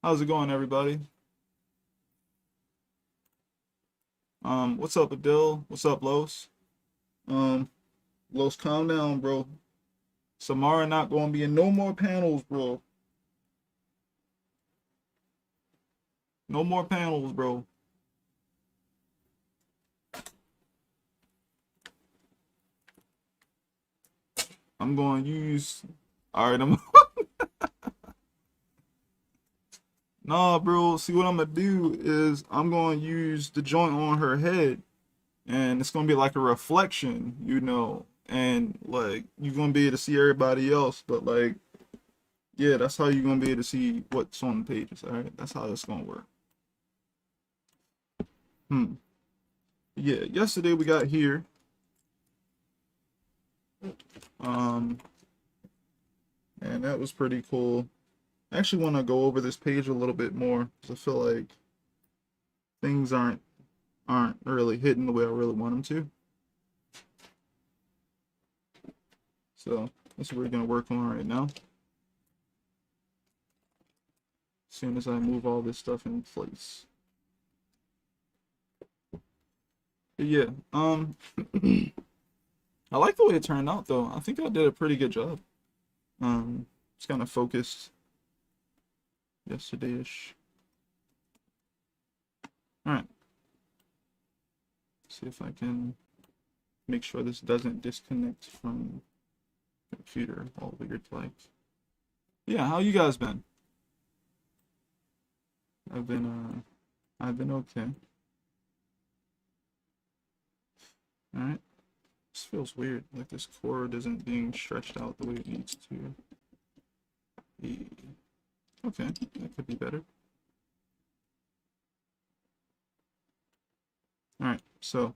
How's it going, everybody? What's up, Adil? What's up, Los? Um, Los, calm down, bro. Samara not gonna be in no more panels, bro. No more panels, bro. I'm gonna use. All right, I'm. Nah, bro. See what I'm gonna do is I'm gonna use the joint on her head, and it's gonna be like a reflection, and like you're gonna be able to see everybody else, but like, yeah, that's how you're gonna be able to see what's on the pages. All right, that's how it's gonna work. Hmm. Yeah, yesterday we got here. Um, and that was pretty cool. I actually want to go over this page a little bit more because I feel like things aren't really hitting the way I really want them to. So that's what we're gonna work on right now. As soon as I move all this stuff in place. But yeah, I like the way it turned out though. I think I did a pretty good job. It's kind of focused yesterday-ish. All right. See if I can make sure this doesn't disconnect from computer all weird like. Yeah, how you guys been? I've been okay. Alright. This feels weird, like this cord isn't being stretched out the way it needs to be. Okay, that could be better. Alright, so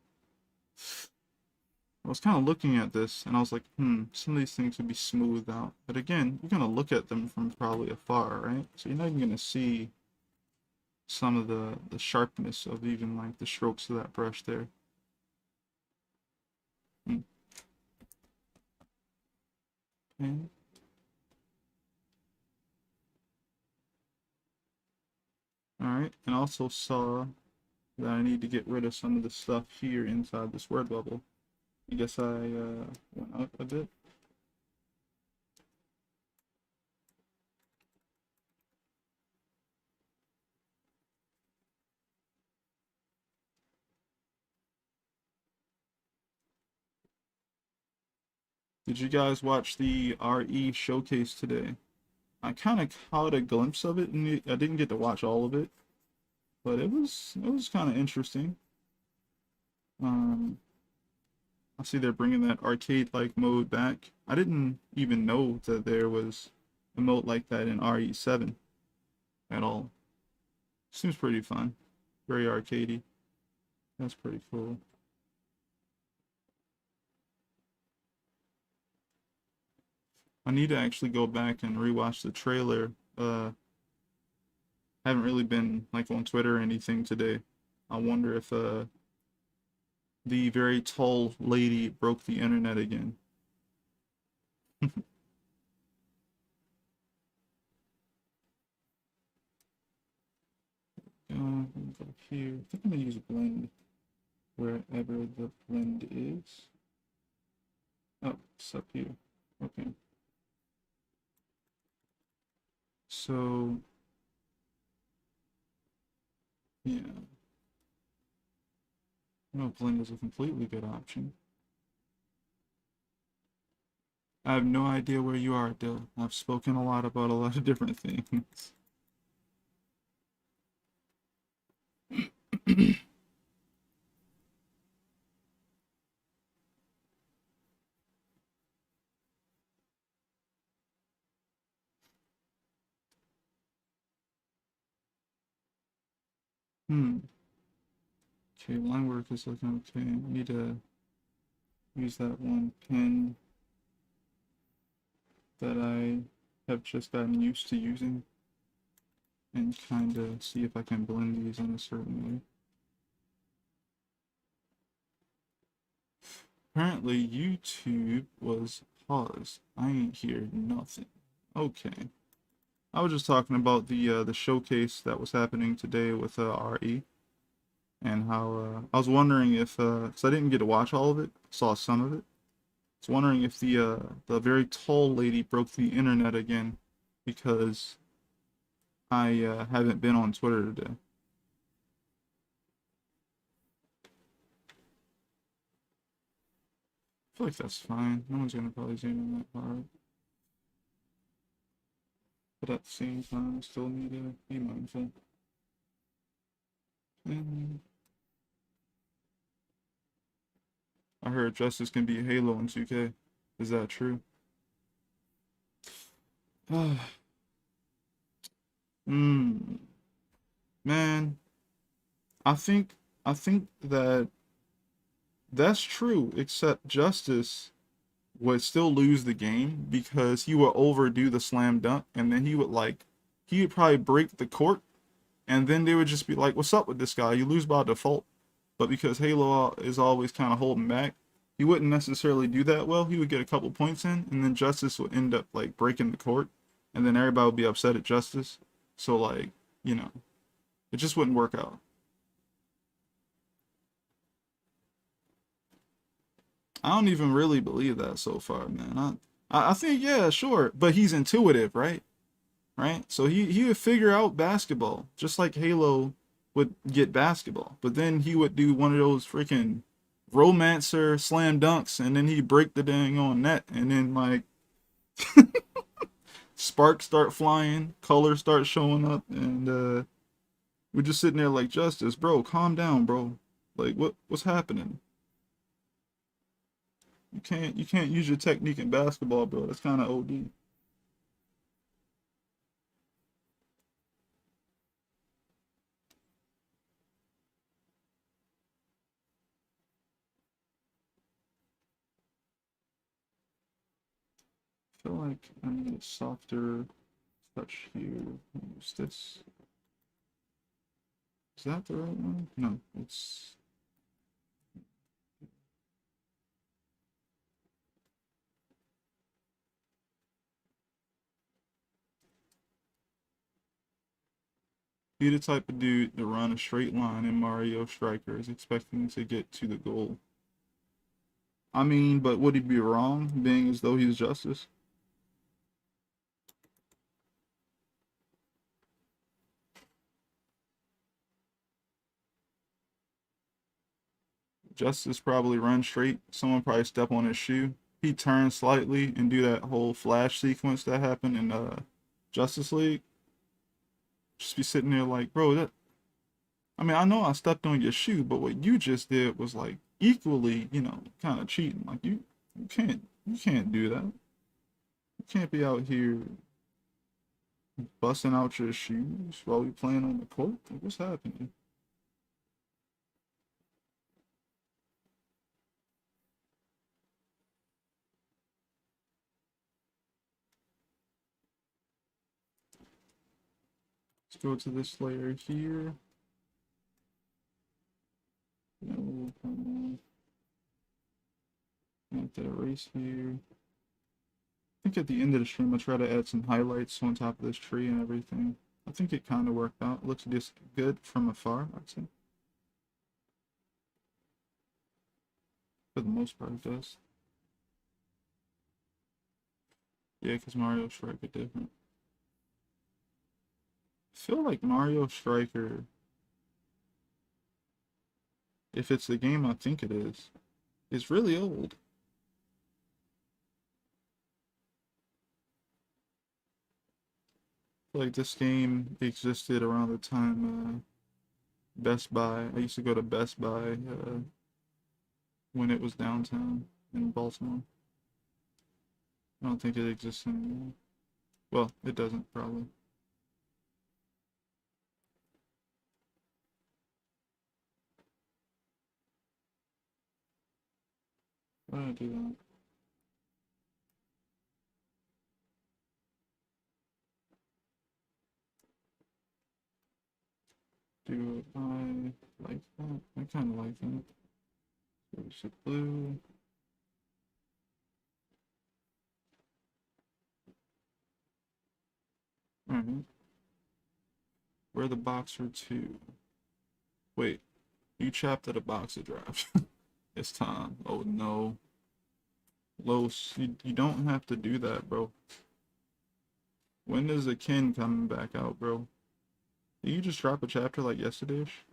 I was kind of looking at this and I was like, some of these things would be smoothed out. But again, you're gonna look at them from probably afar, right? So you're not even gonna see some of the sharpness of even like the strokes of that brush there. Hmm. Okay. Alright, and I also saw that I need to get rid of some of the stuff here inside this word bubble. I guess I went out a bit. Did you guys watch the RE showcase today? I kind of caught a glimpse of it, and I didn't get to watch all of it, but it was kind of interesting. Um, I see they're bringing that arcade-like mode back. I didn't even know that there was a mode like that in RE7 at all. Seems pretty fun, very arcadey. That's pretty cool. I need to actually go back and rewatch the trailer. Haven't really been like on Twitter or anything today. I wonder if the very tall lady broke the internet again. Go here. I think I'm gonna use a blend wherever the blend is. Oh, it's up here. Okay. So yeah. No, blend is a completely good option. I have no idea where you are, Dill. I've spoken a lot about a lot of different things. Hmm. Okay, line work is looking okay. I need to use that one pen that I have just gotten used to using and kind of see if I can blend these in a certain way. Apparently YouTube was paused. I ain't hear nothing. Okay. I was just talking about the showcase that was happening today with RE, and how I was wondering if, cause I didn't get to watch all of it, saw some of it. I was wondering if the very tall lady broke the internet again, because I haven't been on Twitter today. I feel like that's fine. No one's gonna probably zoom in that hard. But at the same time, I still need to be mindful. And I heard Justice can be Halo in 2K. Is that true? Hmm. Man, I think I think that that's true, except Justice would still lose the game because he would overdo the slam dunk, and then he would probably break the court, and then they would just be like, "What's up with this guy? You lose by default." But because Halo is always kind of holding back, he wouldn't necessarily do that well. He would get a couple points in, and then Justice would end up like breaking the court, and then everybody would be upset at Justice. So like, you know, it just wouldn't work out. I don't even really believe that so far, man. I think yeah, sure, but he's intuitive, right? Right? So he would figure out basketball just like Halo would get basketball, but then he would do one of those freaking romancer slam dunks, and then he break the dang on net, and then like sparks start flying, colors start showing up, and we're just sitting there like, Justice, bro, calm down, bro. Like what's happening? You can't use your technique in basketball, bro. That's kind of OD. I feel like I need a softer touch here. Use this. Is that the right one? No, it's he the type of dude to run a straight line in Mario Strikers, expecting to get to the goal. I mean, but would he be wrong, being as though he's Justice? Justice probably runs straight. Someone probably step on his shoe. He turns slightly and do that whole flash sequence that happened in Justice League. Just be sitting there like, bro, that. I mean, I know I stepped on your shoe, but what you just did was like equally, kind of cheating. Like you can't do that. You can't be out here busting out your shoes while we playing on the court. Like, what's happening? Let's go to this layer here. No, come on. Add that erase here. I think at the end of the stream, I'll try to add some highlights on top of this tree and everything. I think it kind of worked out. It looks just good from afar, I'd say. For the most part, it does. Yeah, because Mario Striker different. I feel like Mario Striker, if it's the game I think it is really old. I feel like this game existed around the time Best Buy. I used to go to Best Buy when it was downtown in Baltimore. I don't think it exists anymore. Well, it doesn't probably. Why did I do that? Do I like that? I kind of like that. There's a blue. Alright. Where the boxer to? Wait, you chapped at a boxer draft. It's time. Oh no. Los, you don't have to do that, bro. When is the kin coming back out, bro? Did you just drop a chapter like yesterday-ish?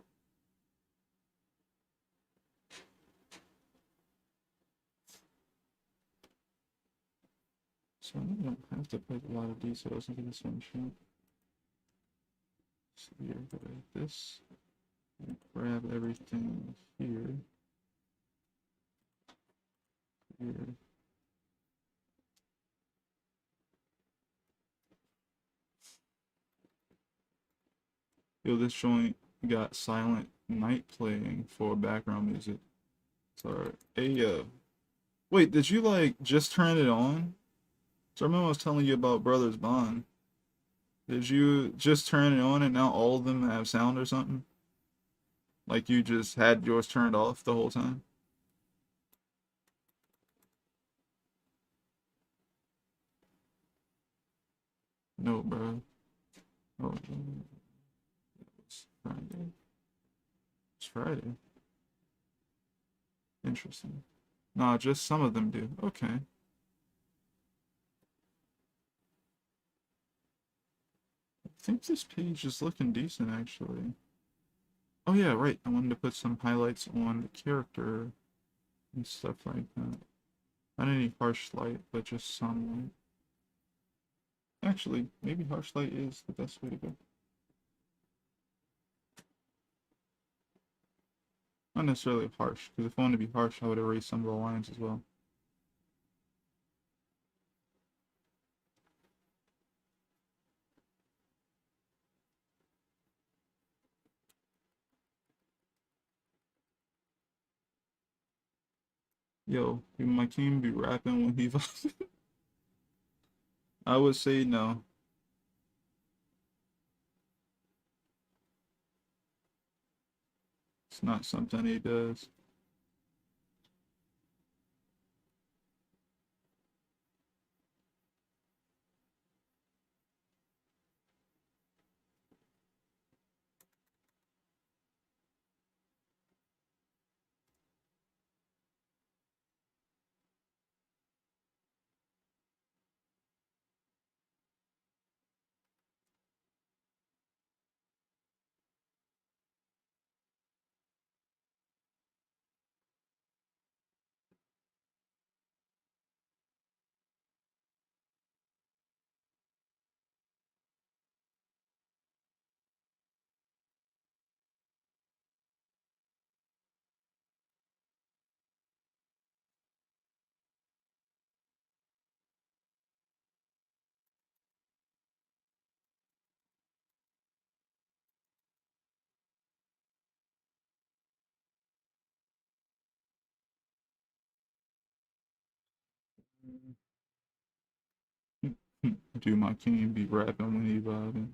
So I don't have to put a lot of details into this one shot. So here, go like this. Grab everything here. Here. Yo, this joint got Silent Night playing for background music. Sorry. Hey, wait, did you like just turn it on? So I remember I was telling you about Brothers Bond. Did you just turn it on and now all of them have sound or something? Like you just had yours turned off the whole time? No, bro. Oh, it's Friday. It's Friday. Interesting. Nah, just some of them do. Okay. I think this page is looking decent, actually. Oh yeah, right. I wanted to put some highlights on the character and stuff like that. Not any harsh light, but just some light. Actually, maybe harsh light is the best way to go. Not necessarily harsh, because if I wanted to be harsh, I would erase some of the lines as well. Yo, my king be rapping when he I would say no. It's not something he does. Do my king be rapping when he vibing?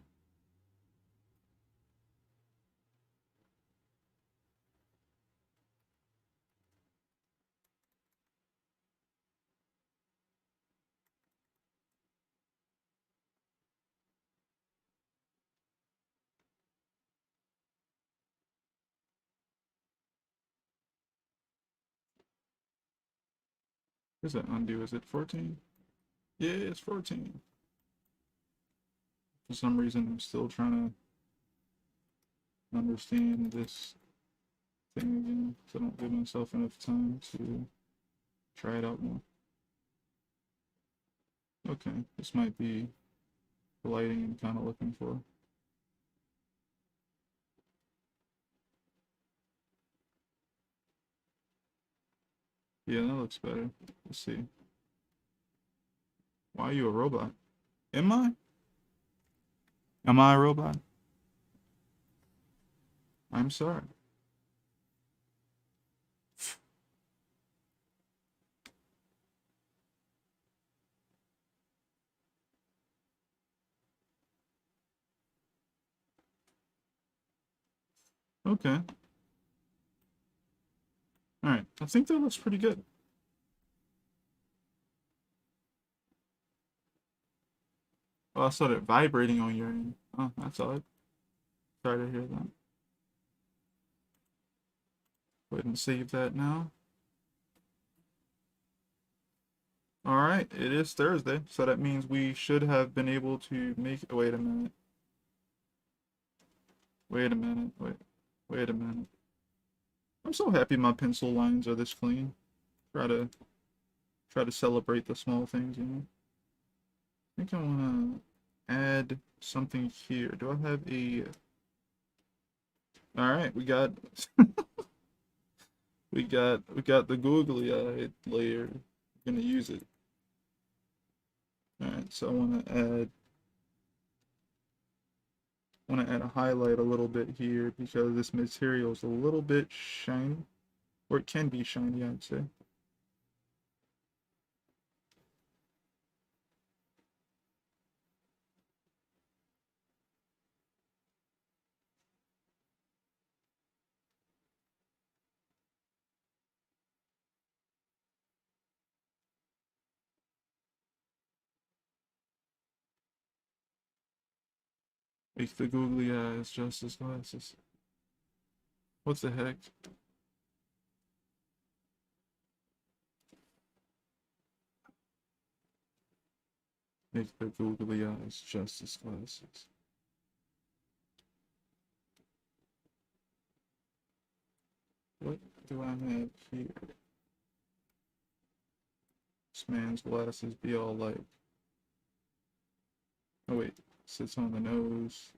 What's that undo? Is it 14? Yeah, it's 14. For some reason, I'm still trying to understand this thing again, so I don't give myself enough time to try it out more. Okay, this might be the lighting I'm kind of looking for. Yeah, that looks better. Let's see. Why are you a robot? Am I? Am I a robot? I'm sorry. Okay. Alright, I think that looks pretty good. Oh, I started vibrating on your end. Oh, that's odd. Sorry to hear that. Go ahead and save that now. Alright, it is Thursday, so that means we should have been able to make. Wait a minute. Wait a minute. Wait a minute. I'm so happy my pencil lines are this clean. Try to celebrate the small things, you know. I think I wanna add something here. Do I have a Alright, we got we got the googly eye layer. I'm gonna use it. Alright, so I wanna add a highlight a little bit here because this material is a little bit shiny. Or it can be shiny, I'd say. Make the googly eyes just as glasses. What the heck? Make the googly eyes just as glasses. What do I have here? This man's glasses be all like. Oh wait, sits on the nose.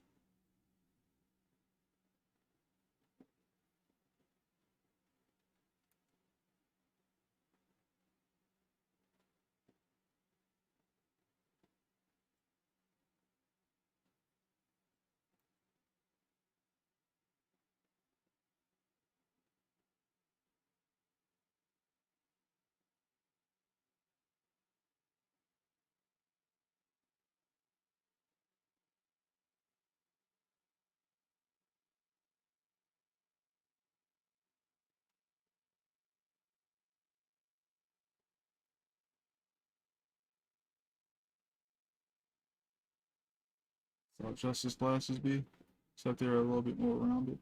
So just as glasses be, except they're a little bit more rounded.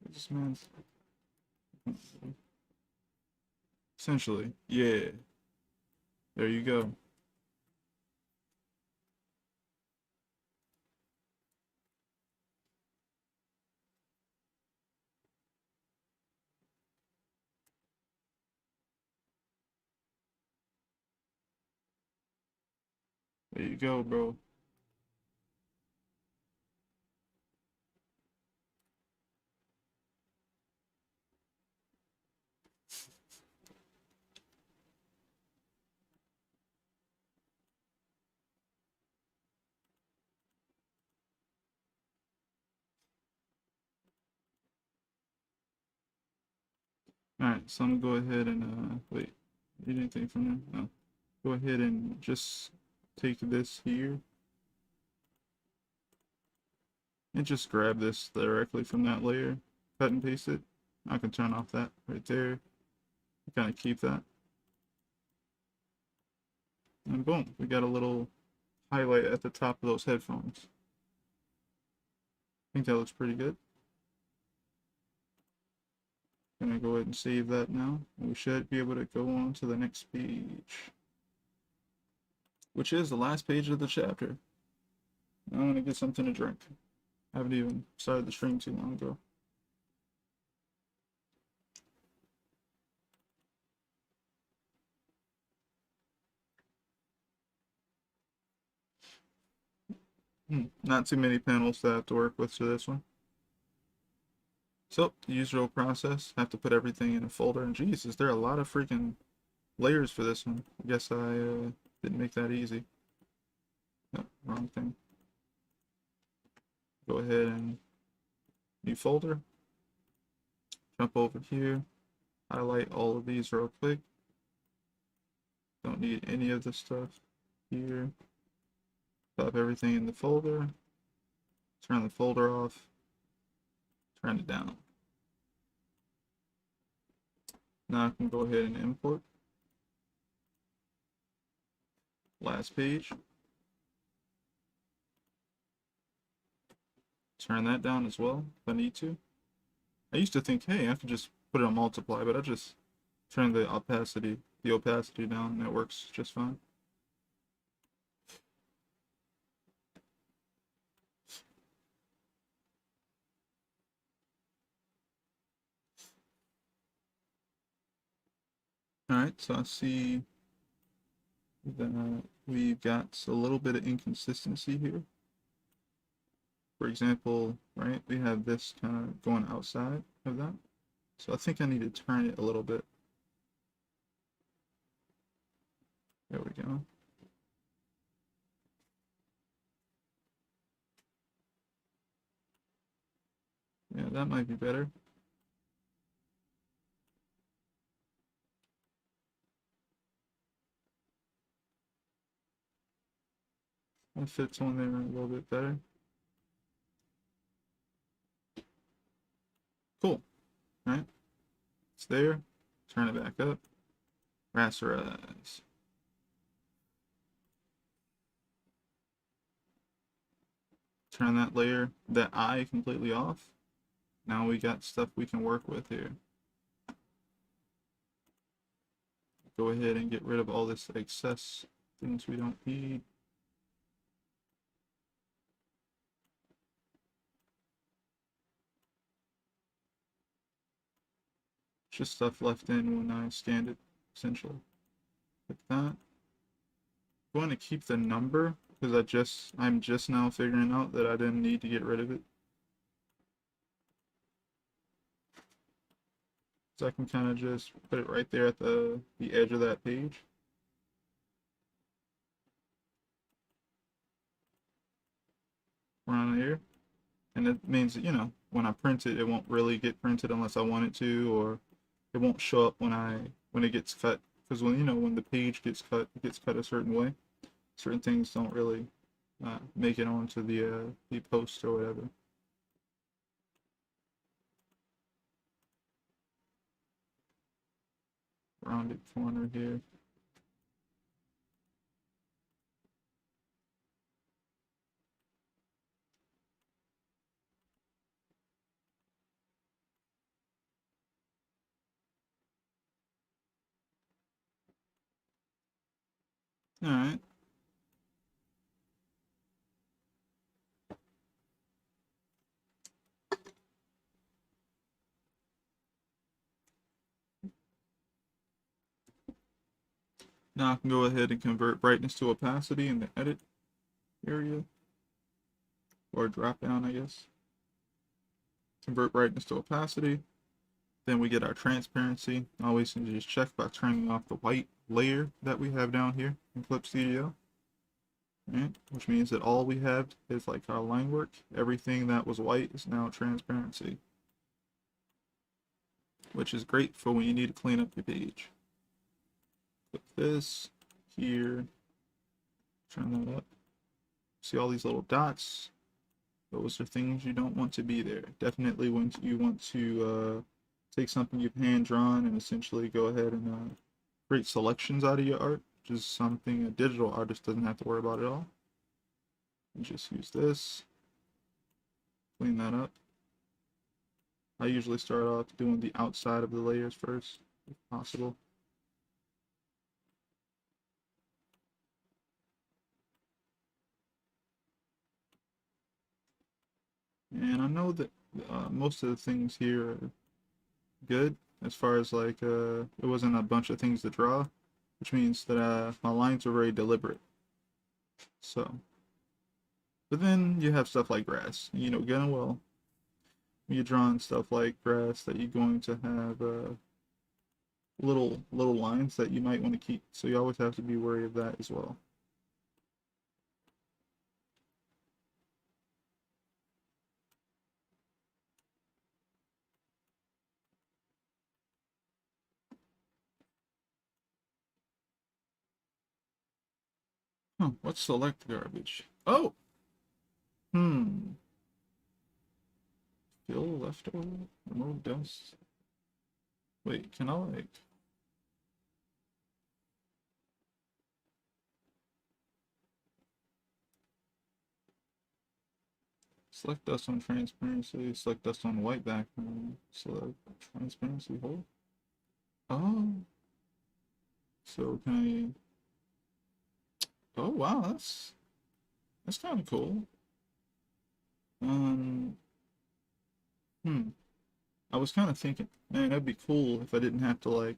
This man's essentially, yeah. There you go. There you go, bro. Alright, so I'm gonna go ahead and wait. Need anything from there? No. Go ahead and just take this here and just grab this directly from that layer. Cut and paste it. I can turn off that right there. Kind of keep that. And boom, we got a little highlight at the top of those headphones. I think that looks pretty good. Gonna go ahead and save that now. We should be able to go on to the next page, which is the last page of the chapter. I'm gonna get something to drink. I haven't even started the stream too long ago. Not too many panels to have to work with to this one. So, the usual process, have to put everything in a folder. And geez, is there a lot of freaking layers for this one? I guess I didn't make that easy. No, wrong thing. Go ahead and new folder. Jump over here. Highlight all of these real quick. Don't need any of this stuff here. Pop everything in the folder. Turn the folder off. Turn it down. Now I can go ahead and import. Last page. Turn that down as well if I need to. I used to think, hey, I could just put it on multiply, but I just turn the opacity down and it works just fine. Alright, so I see that we've got a little bit of inconsistency here. For example, right, we have this kind of going outside of that. So I think I need to turn it a little bit. There we go. Yeah, that might be better. That fits on there a little bit better. Cool, right? It's there. Turn it back up. Rasterize. Turn that layer, that eye completely off. Now we got stuff we can work with here. Go ahead and get rid of all this excess things we don't need. Just stuff left in when I scanned it, essentially. Like that. I'm going to keep the number because I'm just now figuring out that I didn't need to get rid of it. So I can kind of just put it right there at the edge of that page. Around here. And it means that, you know, when I print it, it won't really get printed unless I want it to, or it won't show up when it gets cut. Because when, you know, when the page gets cut, it gets cut a certain way. Certain things don't really make it onto the post or whatever. Rounded corner here. All right. Now I can go ahead and convert brightness to opacity in the edit area, or drop down, I guess. Convert brightness to opacity. Then we get our transparency. Always can just check by turning off the white layer that we have down here in Clip Studio. Right? Which means that all we have is like our line work. Everything that was white is now transparency. Which is great for when you need to clean up your page. Click this here. Turn that up. See all these little dots? Those are things you don't want to be there. Definitely when you want to take something you've hand drawn and essentially go ahead and create selections out of your art, which is something a digital artist doesn't have to worry about at all. You just use this, clean that up. I usually start off doing the outside of the layers first, if possible. And I know that most of the things here are good, as far as like it wasn't a bunch of things to draw, which means that my lines were very deliberate. So, but then you have stuff like grass, you know, again, well, when you're drawing stuff like grass, that you're going to have little lines that you might want to keep, so you always have to be wary of that as well. Huh, let's select garbage. Oh! Fill leftover, remove dust. Wait, can I like... Select dust on transparency, select dust on white background, select transparency hold. Oh. So can I... Oh wow, that's kind of cool. Um, hmm. I was kind of thinking, man, that'd be cool if I didn't have to like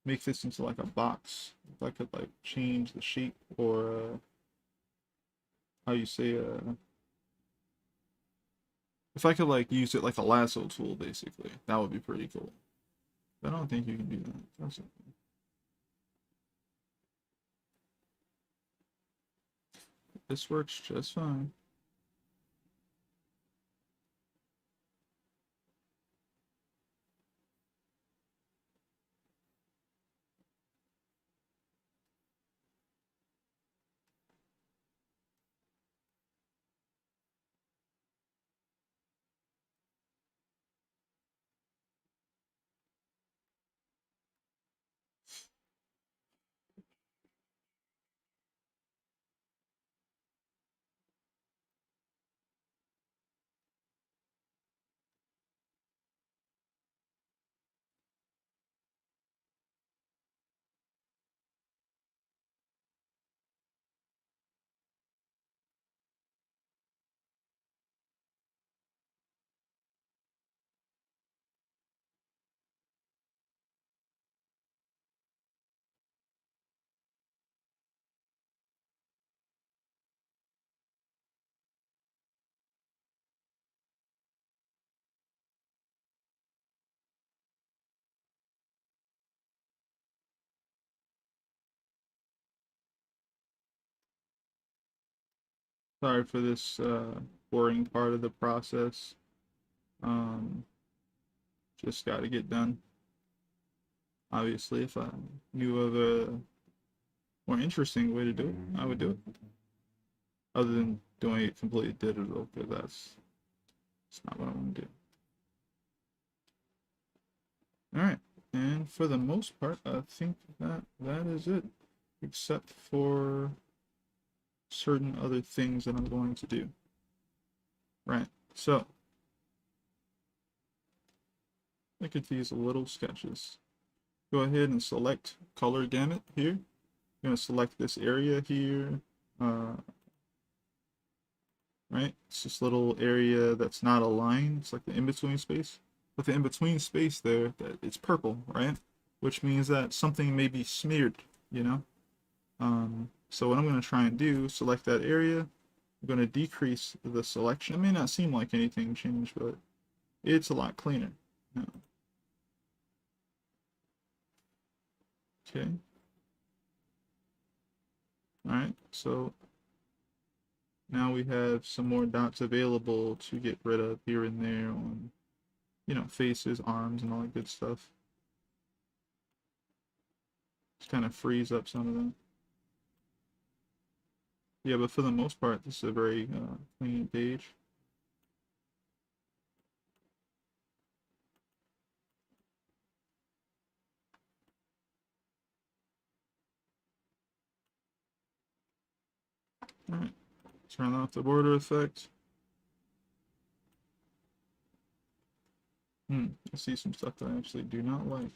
make this into like a box. If I could like change the shape or how you say if I could like use it like a lasso tool basically, that would be pretty cool. I don't think you can do that. That's okay. This works just fine. Sorry for this boring part of the process. Um, just got to get done. Obviously, if I knew of a more interesting way to do it, I would do it. Other than doing it completely digital, because that's not what I want to do. All right, and for the most part, I think that is it, except for certain other things that I'm going to do. Right, so look at these little sketches. Go ahead and select color gamut here. I'm going to select this area here. Right? It's this little area that's not a line. It's like the in-between space. But the in-between space there, that it's purple, right? Which means that something may be smeared, you know? So what I'm going to try and do, select that area. I'm going to decrease the selection. It may not seem like anything changed, but it's a lot cleaner. Yeah. Okay. Alright, so now we have some more dots available to get rid of here and there on, you know, faces, arms, and all that good stuff. Just kind of frees up some of them. Yeah, but for the most part, this is a very clean page. Alright, turn off the border effect. I see some stuff that I actually do not like.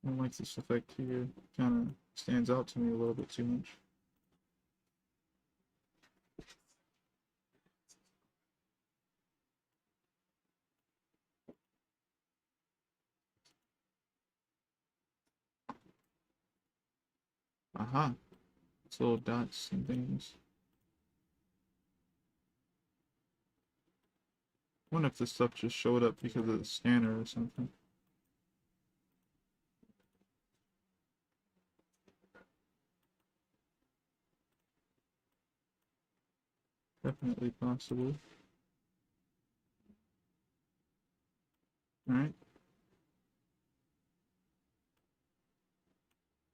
I don't like this effect here. Kind of stands out to me a little bit too much. Aha, it's little dots and things. I wonder if this stuff just showed up because of the scanner or something. Definitely possible. Alright.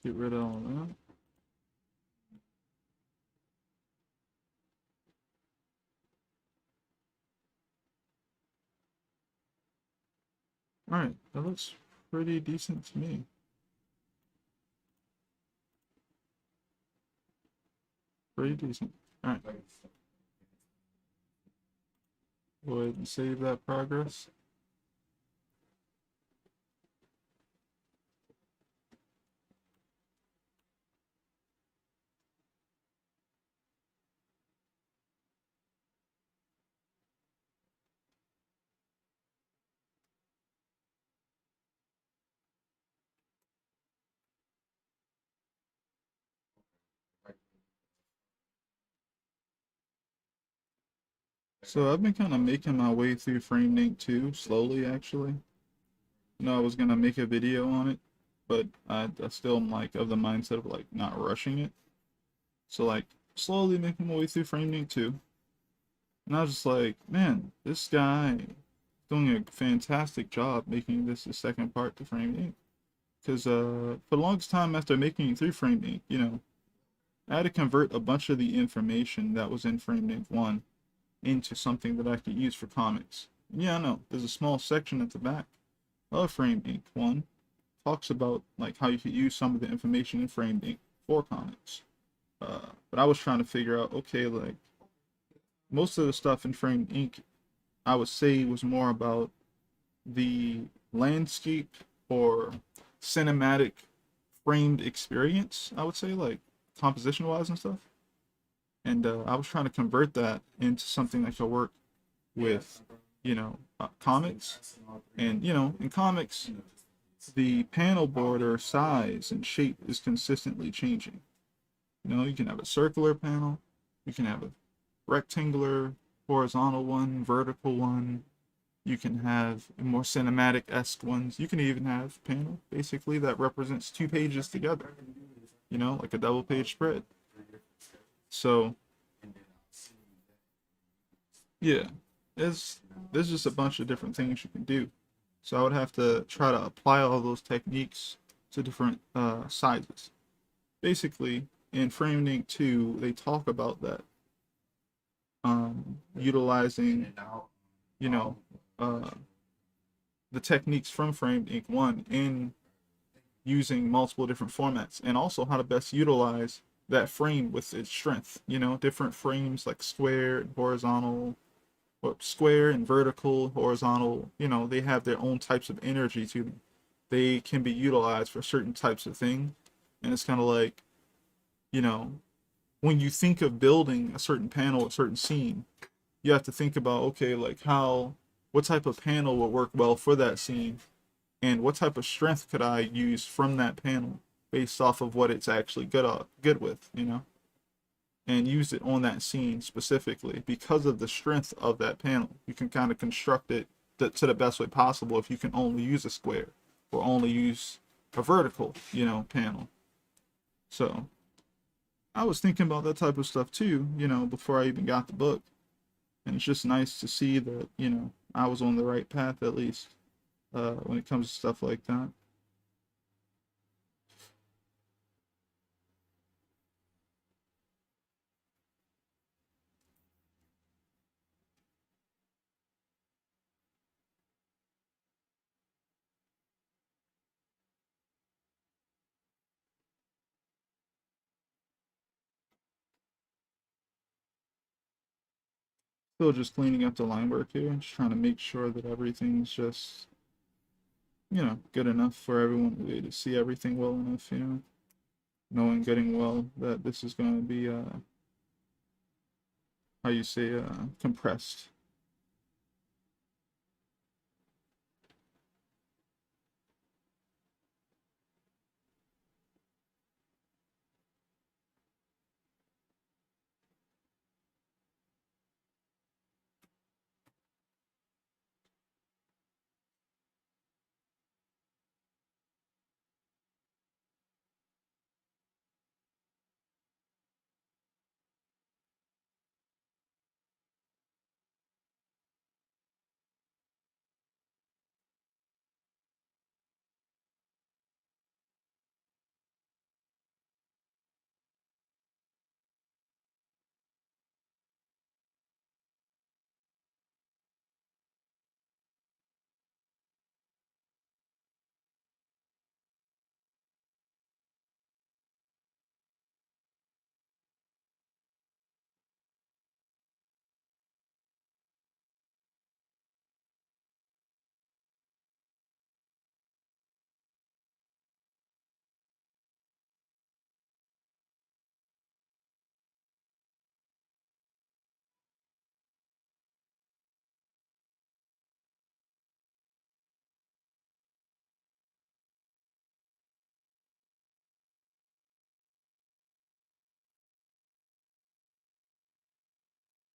Get rid of all that. Alright, that looks pretty decent to me. Pretty decent. Alright. Go ahead and save that progress. So I've been kind of making my way through FrameInk 2 slowly, actually. You know, I was gonna make a video on it, but I still am like of the mindset of like not rushing it. So like slowly making my way through FrameInk 2. And I was just like, man, this guy doing a fantastic job making this the second part to FrameInk. Because for the longest time after making it through FrameInk, you know, I had to convert a bunch of the information that was in FrameInk 1 into something that I could use for comics. And yeah, I know, there's a small section at the back of FrameInk 1 talks about like how you could use some of the information in FrameInk for comics. But I was trying to figure out, okay, like most of the stuff in FrameInk, I would say was more about the landscape or cinematic framed experience, I would say, like composition wise and stuff. And I was trying to convert that into something that could work with, you know, comics. And, you know, in comics, the panel border size and shape is consistently changing. You know, you can have a circular panel, you can have a rectangular, horizontal one, vertical one. You can have more cinematic-esque ones. You can even have a panel, basically, that represents two pages together. You know, like a double-page spread. So, yeah, there's just a bunch of different things you can do. So I would have to try to apply all those techniques to different sizes. Basically, in FrameInk 2, they talk about that, utilizing, you know, uh, the techniques from FrameInk 1 in using multiple different formats, and also how to best utilize that frame with its strength. You know, different frames like square and horizontal, or square and vertical, horizontal, you know, they have their own types of energy to them. They can be utilized for certain types of thing. And it's kind of like, you know, when you think of building a certain panel, a certain scene, you have to think about, okay, like what type of panel will work well for that scene, and what type of strength could I use from that panel based off of what it's actually good with, you know, and use it on that scene specifically because of the strength of that panel. You can kind of construct it to the best way possible if you can only use a square or only use a vertical, you know, panel. So I was thinking about that type of stuff too, you know, before I even got the book. And it's just nice to see that, you know, I was on the right path at least when it comes to stuff like that. Still just cleaning up the line work here, just trying to make sure that everything's just, you know, good enough for everyone to be able to see everything well enough, you know, knowing getting well that this is going to be, how you say, compressed.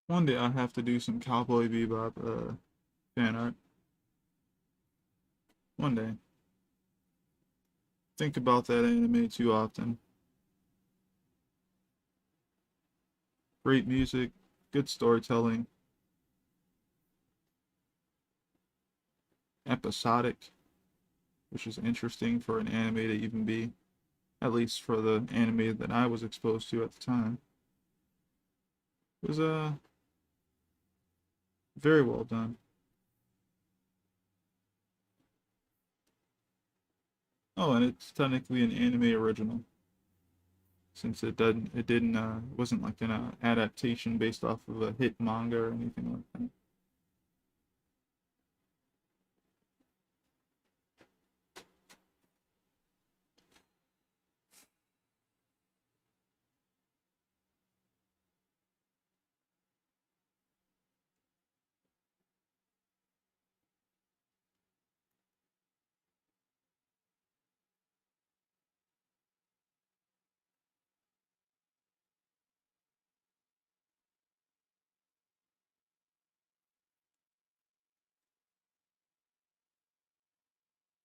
One day I have to do some Cowboy Bebop fan art. One day. Think about that anime too often. Great music, good storytelling, episodic, which is interesting for an anime to even be, at least for the anime that I was exposed to at the time. It was very well done. Oh, and it's technically an anime original, since it wasn't like an adaptation based off of a hit manga or anything like that.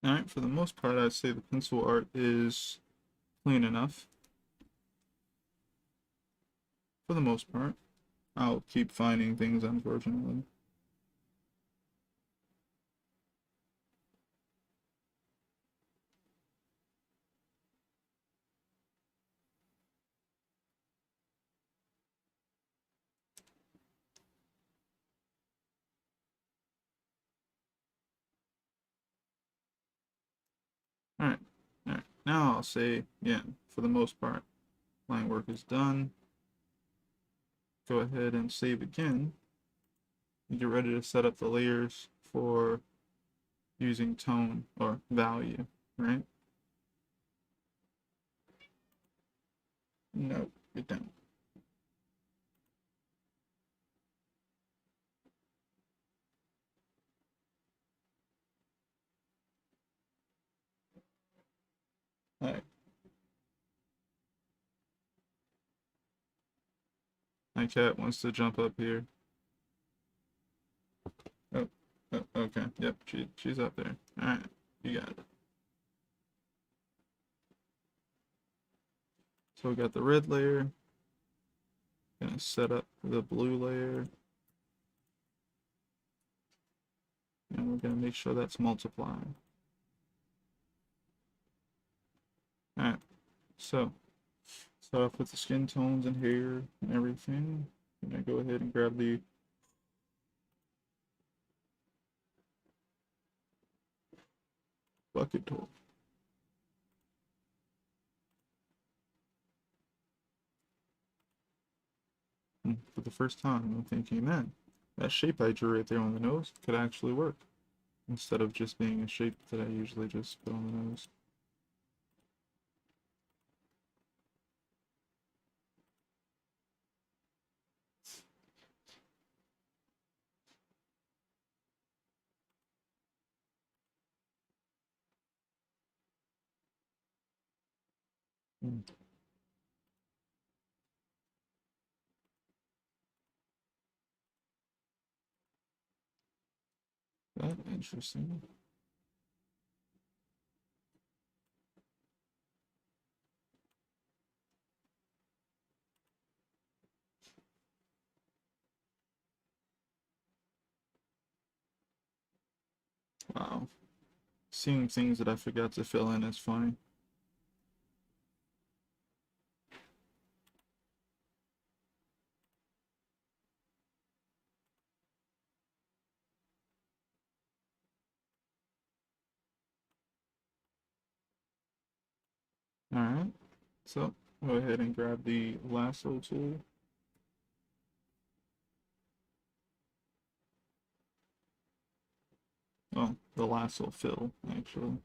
Alright, for the most part, I'd say the pencil art is clean enough. For the most part. I'll keep finding things, unfortunately. Alright, alright. Now I'll say, yeah, for the most part, line work is done. Go ahead and save again. And get ready to set up the layers for using tone or value, right? No, you don't. Alright, my cat wants to jump up here. Oh, oh okay. Yep, she's up there. Alright, you got it. So we got the red layer. Gonna set up the blue layer. And we're gonna make sure that's multiplying. Alright, so start off with the skin tones and hair and everything. I'm gonna go ahead and grab the bucket tool. And for the first time, I'm thinking, man, that shape I drew right there on the nose could actually work, instead of just being a shape that I usually just put on the nose. Hmm, that interesting. Wow. Seeing things that I forgot to fill in is funny. Alright, so go ahead and grab the lasso tool. Well, the lasso fill, actually.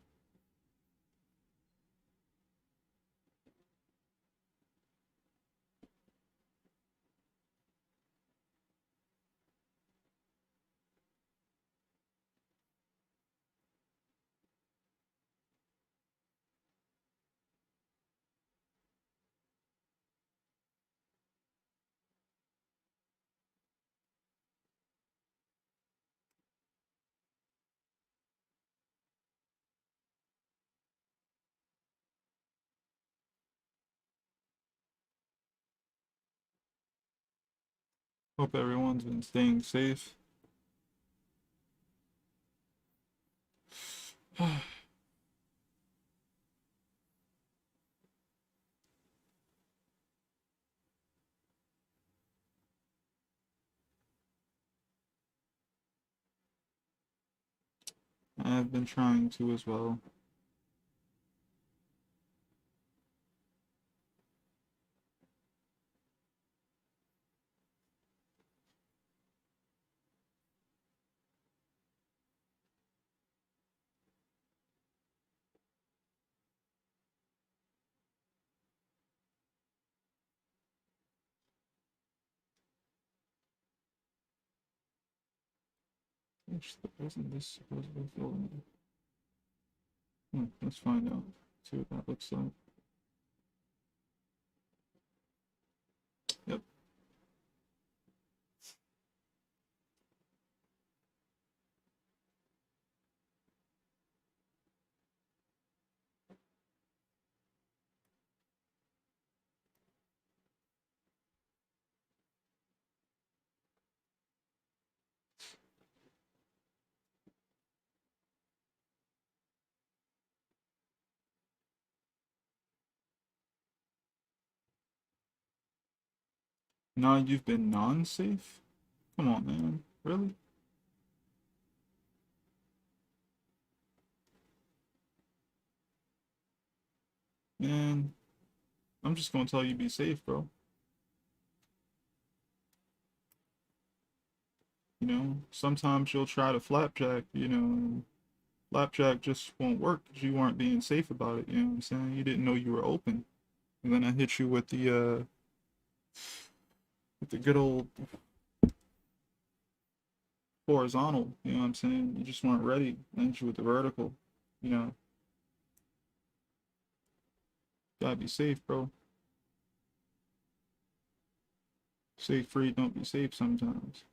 Hope everyone's been staying safe. I've been trying to as well. Wasn't this supposed to be filming? Let's find out. See what that looks like. Yep. Now you've been non-safe? Come on, man. Really? Man, I'm just gonna tell you be safe, bro. You know, sometimes you'll try to flapjack, and flapjack just won't work because you weren't being safe about it, you know what I'm saying? You didn't know you were open. And then I hit you with the good old horizontal, you know what I'm saying? You just weren't ready. I hit you with the vertical, you know. Gotta be safe, bro. Safe free, don't be safe sometimes.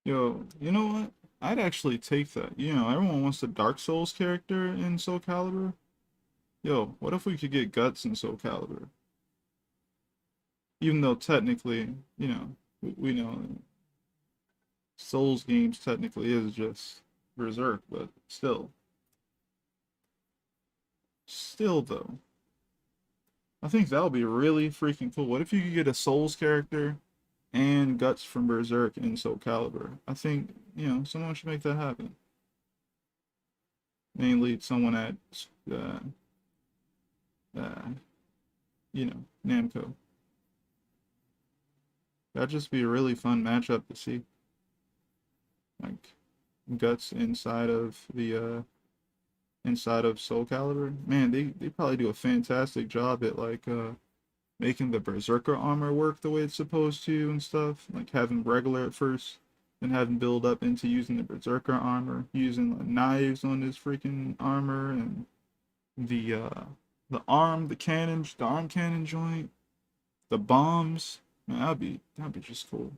Yo, you know what? I'd actually take that. You know, everyone wants the Dark Souls character in Soul Calibur. Yo, what if we could get Guts in Soul Calibur? Even though technically, we know Souls games technically is just Berserk, but still. Still though. I think that would be really freaking cool. What if you could get a Souls character and Guts from Berserk in Soul Calibur? I think, someone should make that happen. Mainly someone at uh, uh, Namco. That'd just be a really fun matchup to see. Like Guts inside of Soul Calibur. Man, they probably do a fantastic job at making the Berserker armor work the way it's supposed to and stuff. Like having regular at first, then having build up into using the Berserker armor, using knives on his freaking armor and the uh the arm cannon joint, the bombs. Man, that'd be just cool.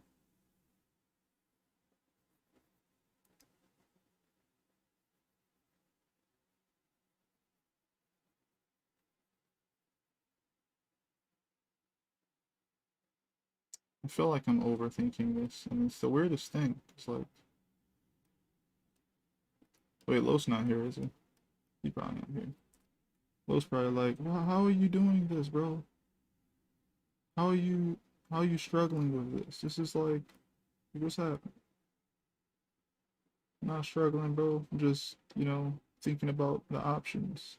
I feel like I'm overthinking this, and it's the weirdest thing. It's like, wait, Lo's not here, is he? He's probably not here. Lo's probably like, well, how are you doing this, bro? How are you, how are you struggling with this? This is like, what's happening? I'm not struggling, bro. I'm just, thinking about the options.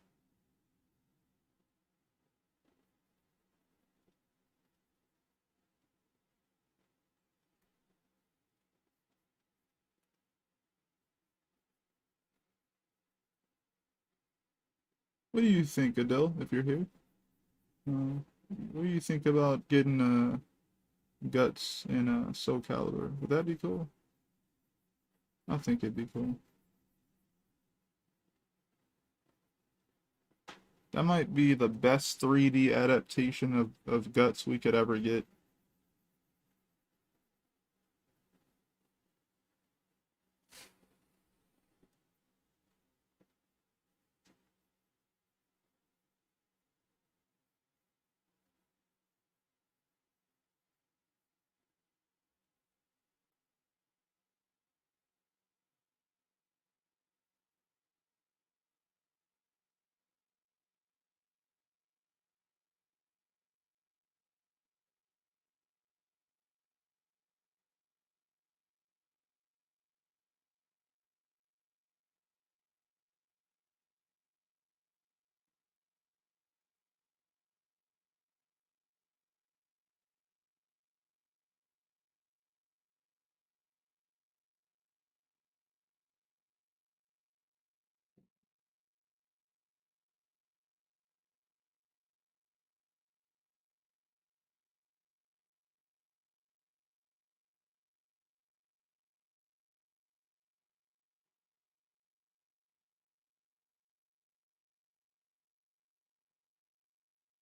What do you think, Adele, if you're here? Uh, what do you think about getting Guts in Soul Calibur? Would that be cool? I think it'd be cool. That might be the best 3D adaptation of Guts we could ever get.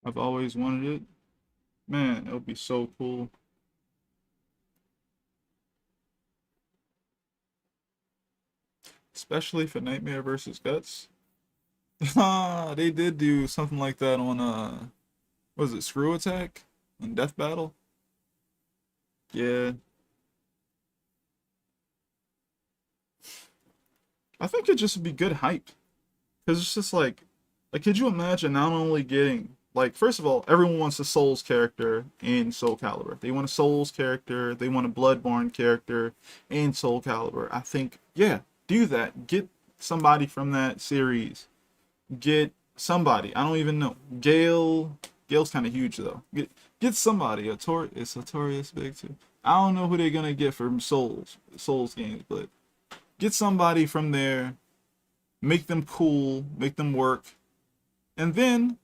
I've always wanted it. Man, it would be so cool. Especially for Nightmare versus Guts. Ah, they did do something like that on was it Screw Attack? On Death Battle? Yeah. I think it just would be good hype. Because it's just like, could you imagine not only getting, like, first of all, everyone wants a Souls character in Soul Calibur. They want a Souls character, they want a Bloodborne character in Soul Calibur. I think, yeah, do that. Get somebody from that series. Get somebody. I don't even know. Gale's kind of huge, though. Get somebody. Is Artorias big, too? I don't know who they're going to get from Souls games, but get somebody from there, make them cool, make them work, and then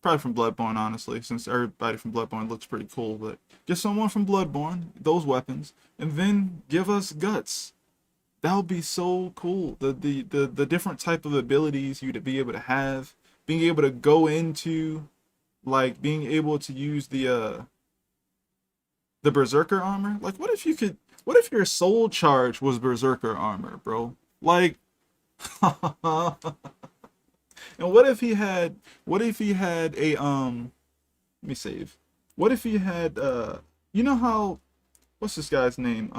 probably from Bloodborne, honestly, since everybody from Bloodborne looks pretty cool. But get someone from Bloodborne, those weapons, and then give us Guts. That would be so cool. The different type of abilities you'd be able to have, being able to go into, like being able to use the Berserker armor. Like, what if you could? What if your soul charge was Berserker armor, bro? Like, and what if he had a let me save. What if he had you know how what's this guy's name?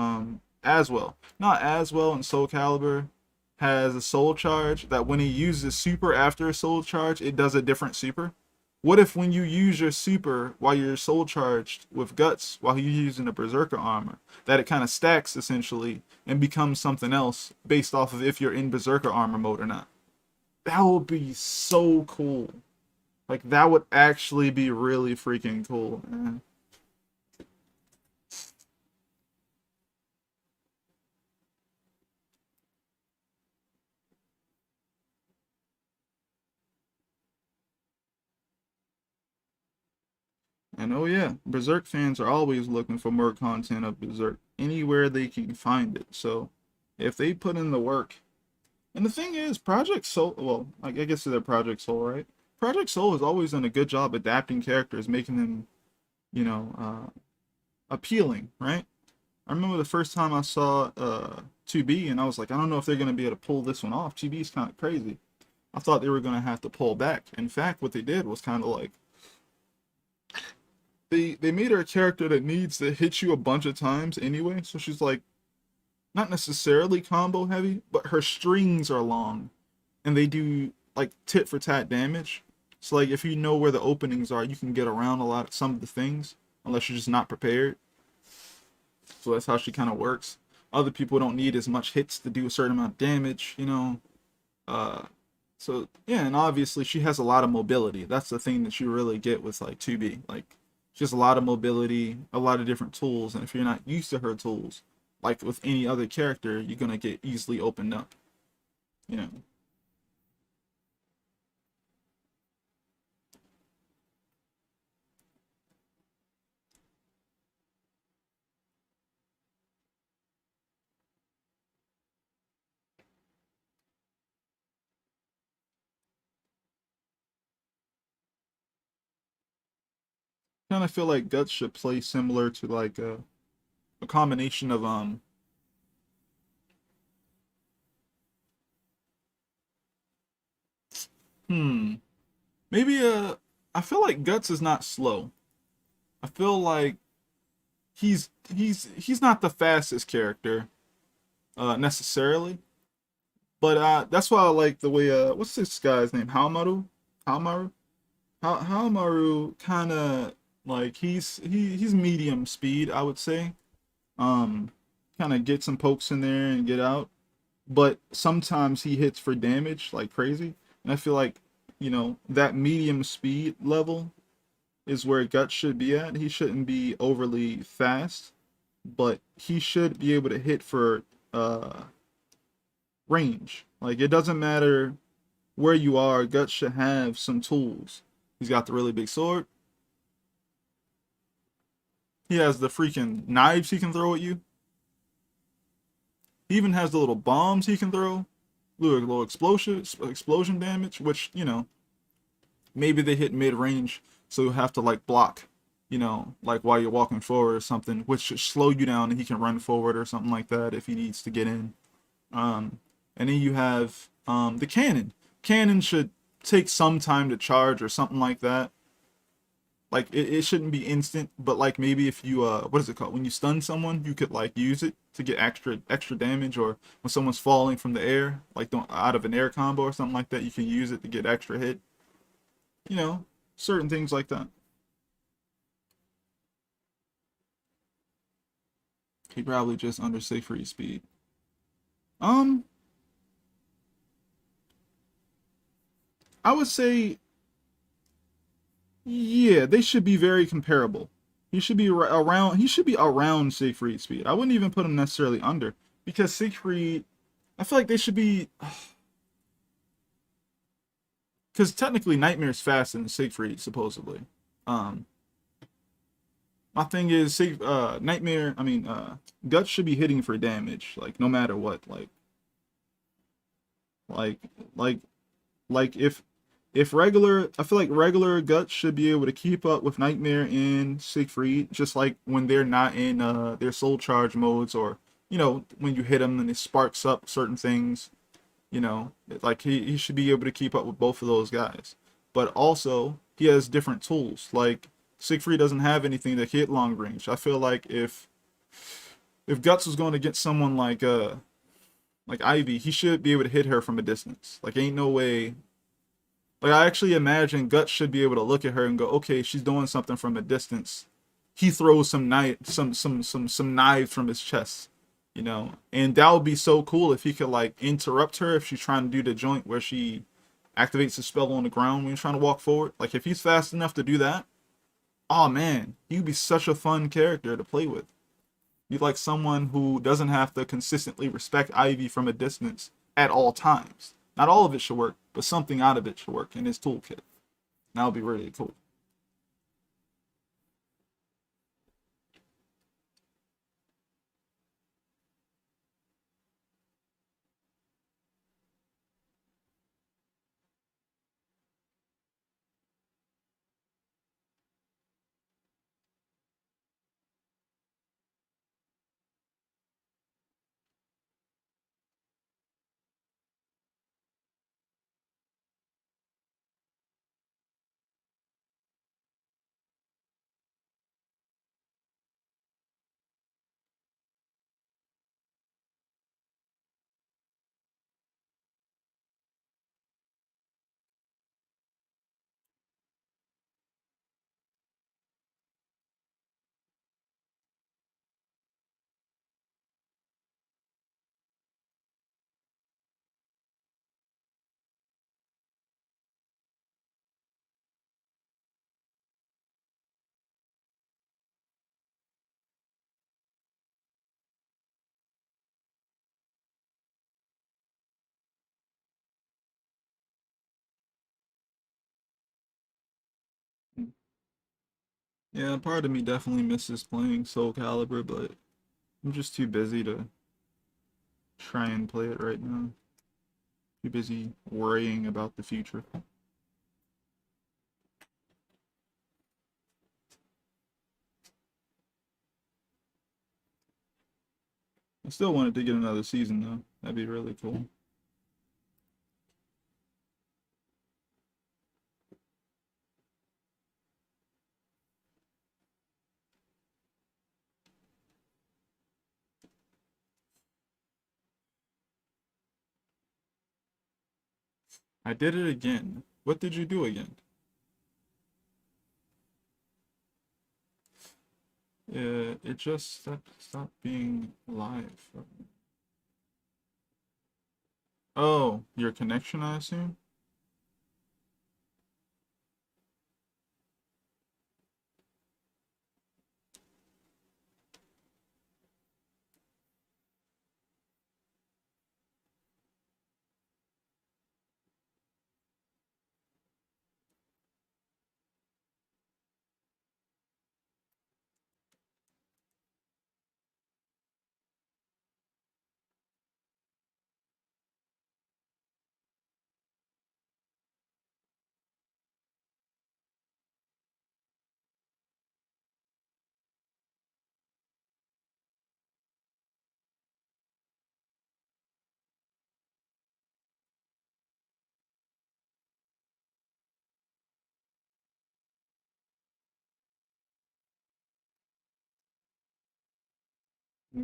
Aswell. Not Aswell in Soul Calibur has a soul charge that when he uses super after a soul charge, it does a different super. What if when you use your super while you're soul charged with Guts while you're using the Berserker armor, that it kind of stacks essentially and becomes something else based off of if you're in Berserker armor mode or not? That would be so cool. Like that would actually be really freaking cool, man. And oh yeah, Berserk fans are always looking for more content of Berserk anywhere they can find it. So if they put in the work, and the thing is, Project Soul, well, I guess they're Project Soul, right? Project Soul has always done a good job adapting characters, making them, you know, appealing, right? I remember the first time I saw 2B, and I was like, I don't know if they're gonna be able to pull this one off. 2B is kind of crazy. I thought they were gonna have to pull back. In fact, what they did was kind of like they made her a character that needs to hit you a bunch of times anyway. So she's like not necessarily combo heavy, but her strings are long, and they do like tit for tat damage. So like if you know where the openings are, you can get around a lot of some of the things unless you're just not prepared. So that's how she kind of works. Other people don't need as much hits to do a certain amount of damage, you know. Uh, so yeah, and obviously she has a lot of mobility. That's the thing that you really get with like 2B. Like she has a lot of mobility, a lot of different tools, and if you're not used to her tools, like with any other character, you're gonna get easily opened up. You know. Kind of feel like Guts should play similar to like a combination of hmm maybe I feel like Guts is not slow. I feel like he's not the fastest character necessarily, but that's why I like the way what's this guy's name? Hamaru? Hamaru kind of like he's medium speed, I would say. Um kind of get some pokes in there and get out, but sometimes he hits for damage like crazy. And I feel like, that medium speed level is where Guts should be at. He shouldn't be overly fast, but he should be able to hit for uh range. Like it doesn't matter where you are, Guts should have some tools. He's got the really big sword. He has the freaking knives he can throw at you. He even has the little bombs he can throw. Little explosion damage, which, maybe they hit mid range, so you have to like block, like while you're walking forward or something, which should slow you down and he can run forward or something like that if he needs to get in. Um, and then you have the cannon. Cannon should take some time to charge or something like that. Like it shouldn't be instant, but like maybe if you what is it called? When you stun someone, you could like use it to get extra damage, or when someone's falling from the air, like don't out of an air combo or something like that, you can use it to get extra hit. You know, certain things like that. He probably just under free speed. Um, I would say yeah, they should be very comparable. He should be around. He should be around Siegfried's speed. I wouldn't even put him necessarily under because Siegfried. I feel like they should be because technically Nightmare's faster than Siegfried supposedly. Um, my thing is, Nightmare. I mean, Guts should be hitting for damage, like no matter what. Like, like, like if regular, I feel like regular Guts should be able to keep up with Nightmare and Siegfried, just like when they're not in their soul charge modes, or when you hit them and it sparks up certain things. Like he should be able to keep up with both of those guys. But also he has different tools. Like Siegfried doesn't have anything that hit long range. I feel like if Guts was going to get someone like Ivy, he should be able to hit her from a distance. Like ain't no way. Like I actually imagine Guts should be able to look at her and go, okay, she's doing something from a distance. He throws some knives from his chest, and that would be so cool if he could like interrupt her if she's trying to do the joint where she activates the spell on the ground when you're trying to walk forward. Like if he's fast enough to do that, oh man, he'd be such a fun character to play with. You'd like someone who doesn't have to consistently respect Ivy from a distance at all times. Not all of it should work, but something out of it should work in his toolkit. That would be really cool. Yeah, part of me definitely misses playing Soul Calibur, but I'm just too busy to try and play it right now. Too busy worrying about the future. I still wanted to get another season though. That'd be really cool. I did it again. What did you do again? It just stopped being live. Oh, your connection, I assume?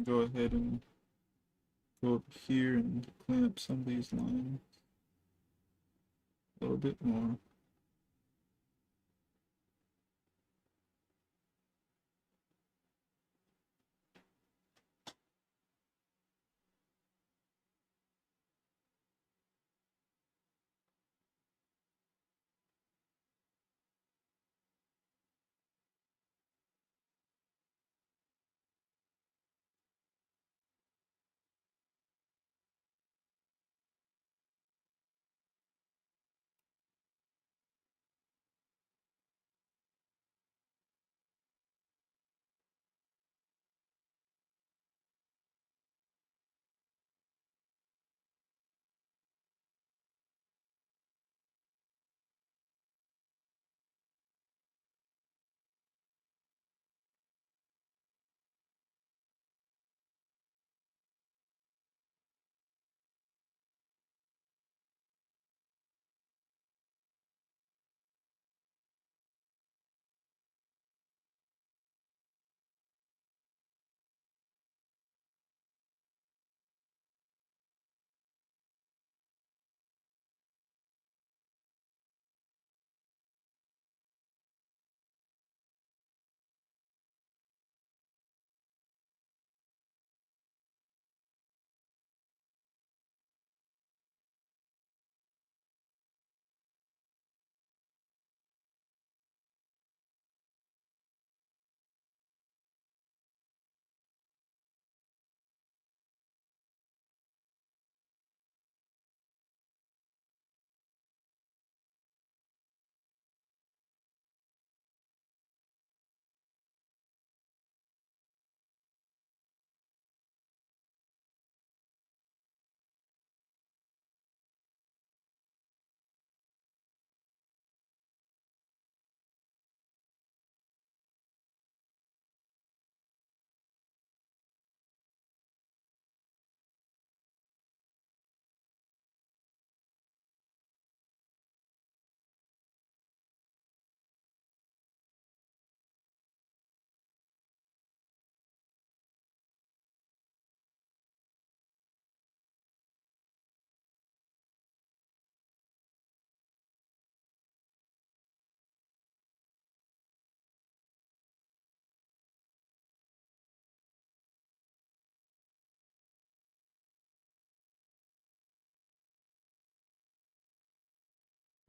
Go ahead and go up here and clean up some of these lines a little bit more.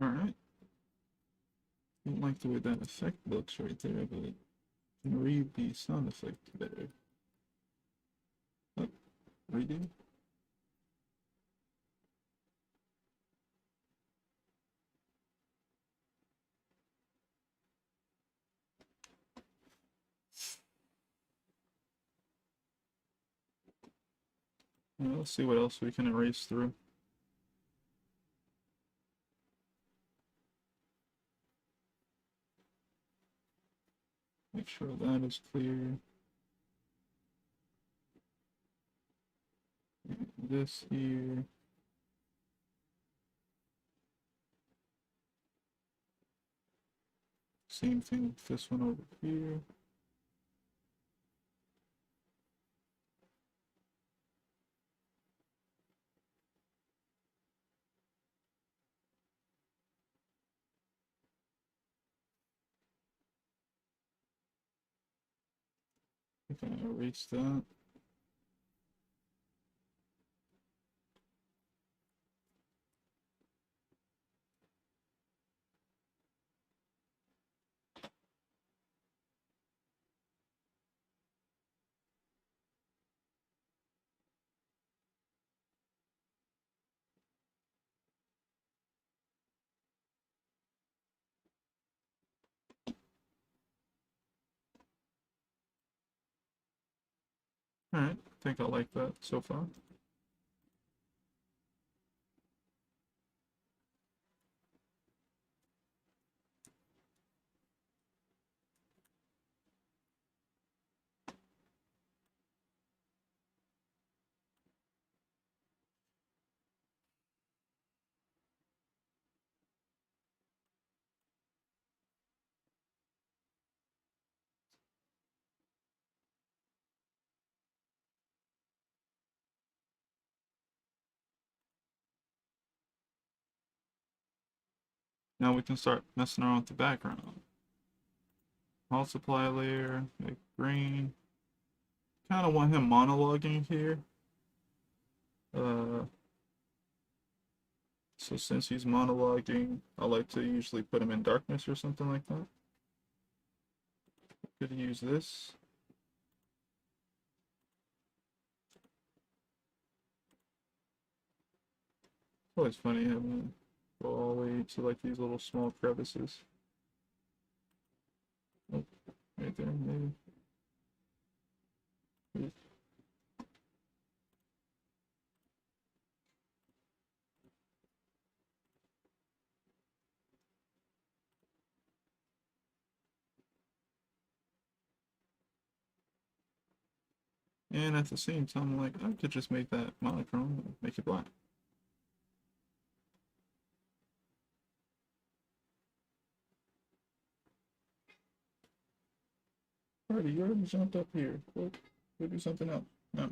Alright. Don't like the way that effect looks right there, but I can read the sound effect better. Oh, redo? Well, let's see what else we can erase through. Make sure that is clear. this here. Same thing with this one over here. I'm gonna erase that. Alright, I think I like that so far. Now we can start messing around with the background. Multiply layer, make green. Kind of want him monologuing here. So since he's monologuing, I like to usually put him in darkness or something like that. Could use this. It's always funny having it go all the way to like these little small crevices. Oh, right there, maybe. And at the same time, like, I could just make that monochrome and make it black. Alrighty, you already jumped up here. Go do something else. No.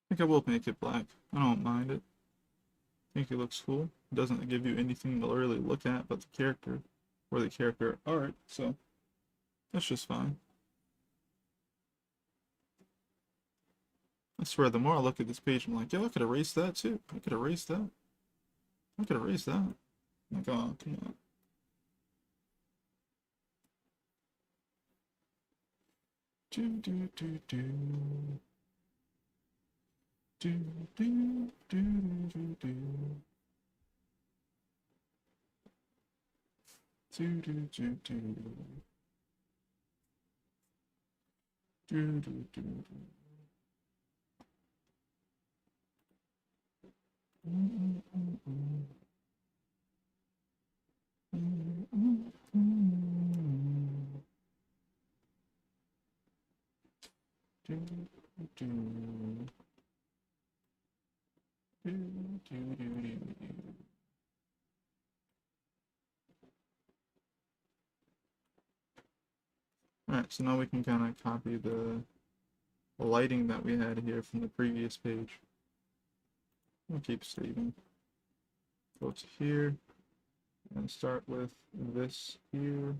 I think I will make it black. I don't mind it. I think it looks cool. It doesn't give you anything to really look at but the character or the character art, so that's just fine. I swear, the more I look at this page, I'm like, yo, I could erase that too. I could erase that. I could erase that. I'm like, oh, come on. Do do do do. Do do do do do. Do do do do. Do do do do. Alright, so now we can kind of copy the lighting that we had here from the previous page. I'll keep saving. Go to here and start with this here.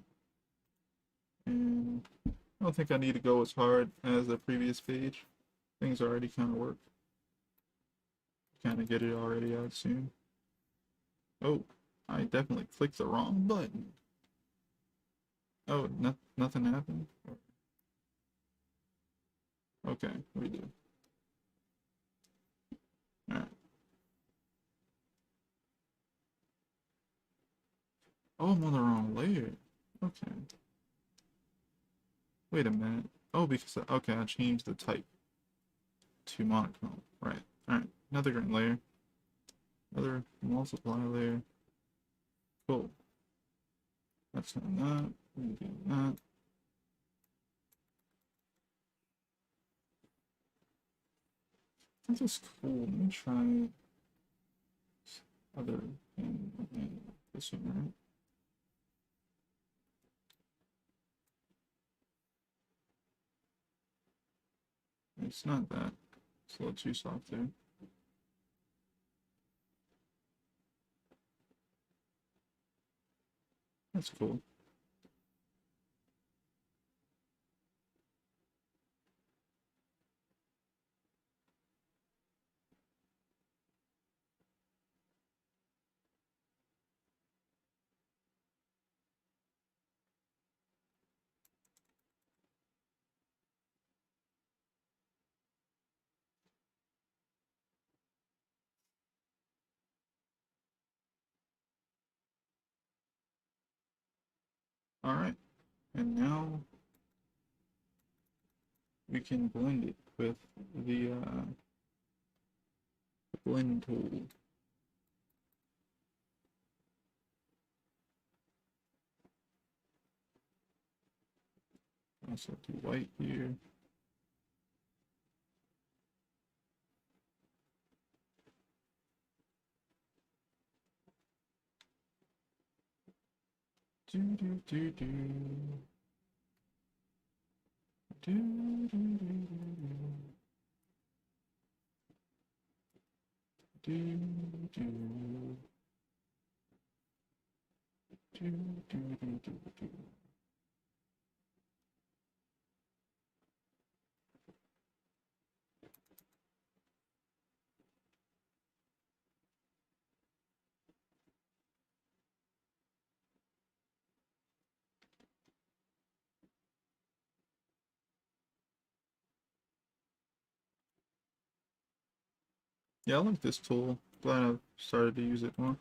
And I don't think I need to go as hard as the previous page. Things already kind of work. Kind of get it already, I'd assume. Oh, I definitely clicked the wrong button. Oh, nothing happened? Okay, we do. Alright. Oh, I'm on the wrong layer. Okay. Wait a minute. Oh, because okay, I changed the type to monochrome. Right. All right. Another green layer. Another multiply layer. Cool. That's not that. We're doing that. This is cool. Let me try other and this one, right? It's not that. It's a little too soft there. That's cool. All right. And now we can blend it with the blend tool. Also do white here. Do do do do. Do do do do do do do do do do. Yeah, I like this tool. Glad I've started to use it more.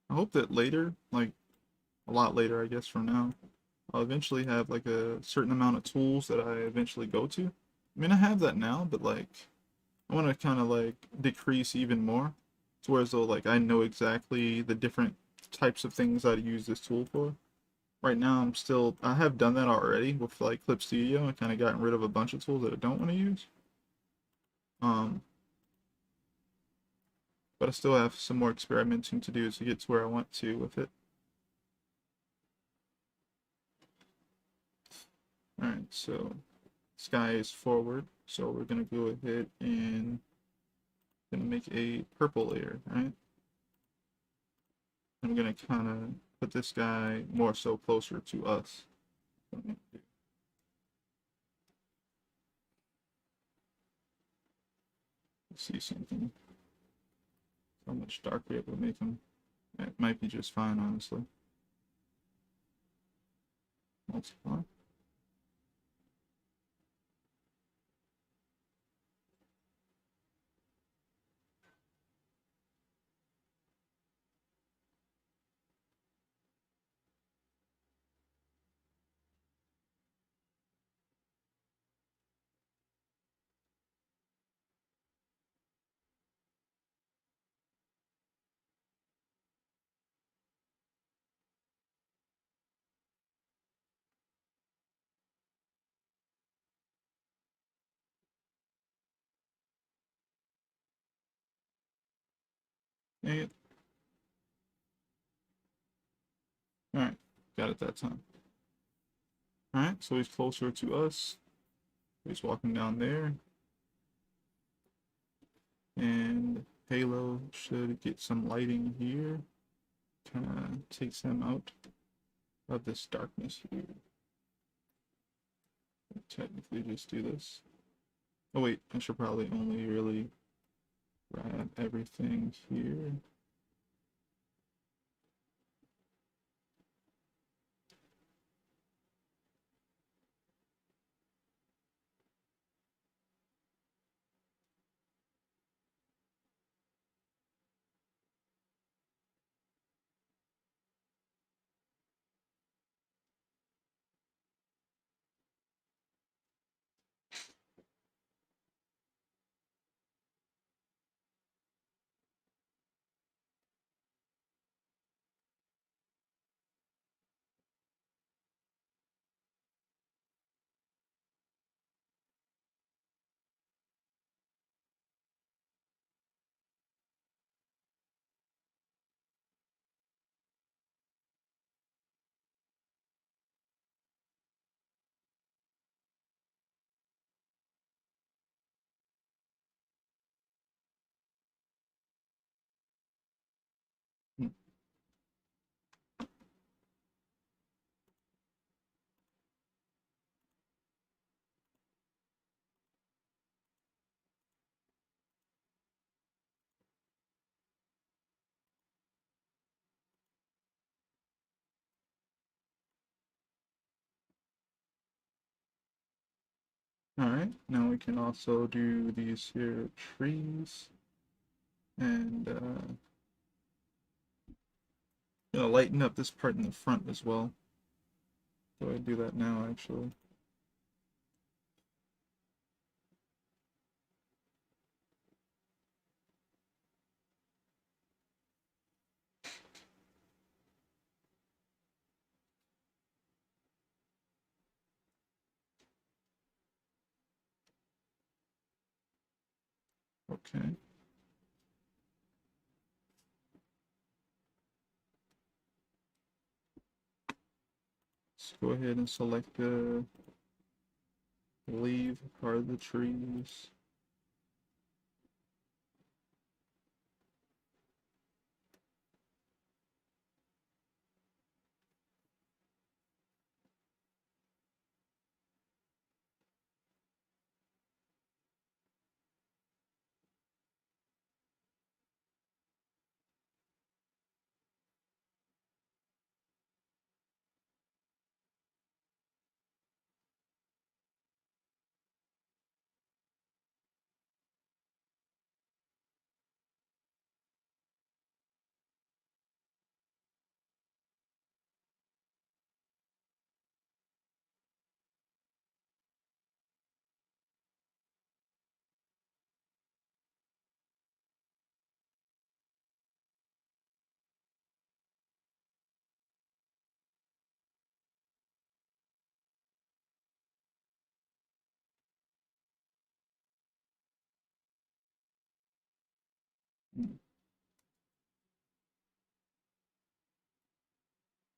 I hope that later, like a lot later, I guess from now, I'll eventually have like a certain amount of tools that I eventually go to. I mean, I have that now, but like I want to kind of like decrease even more to where as though like I know exactly the different types of things I'd use this tool for. Right now, I have done that already with like Clip Studio and kind of gotten rid of a bunch of tools that I don't want to use. Um, but I still have some more experimenting to do to get to where I want to with it. Alright, so sky is forward, so we're gonna go ahead and gonna make a purple layer, right? I'm gonna kind of put this guy more so closer to us. Let's see something. How much darker it would make him. It might be just fine, honestly. Multiply. Dang it. Alright, got it that time. Alright, so he's closer to us. He's walking down there. And Halo should get some lighting here. Kind of takes him out of this darkness here. Technically just do this. Oh wait, I should probably only really grab everything here. Alright, now we can also do these here trees and lighten up this part in the front as well. So I do that now actually. Okay. Let's go ahead and select the leaf part of the trees.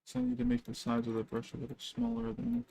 So I need to make the size of the brush a little smaller than.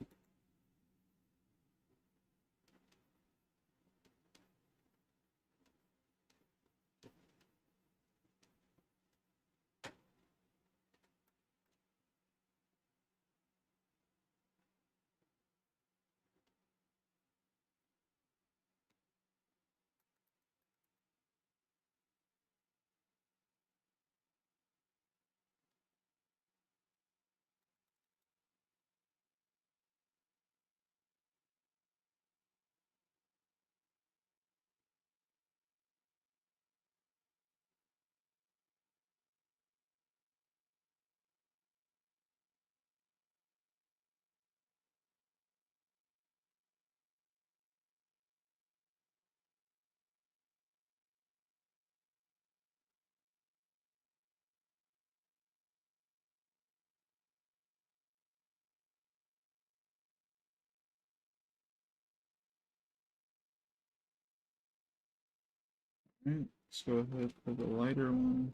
Alright, let's go ahead for the lighter one.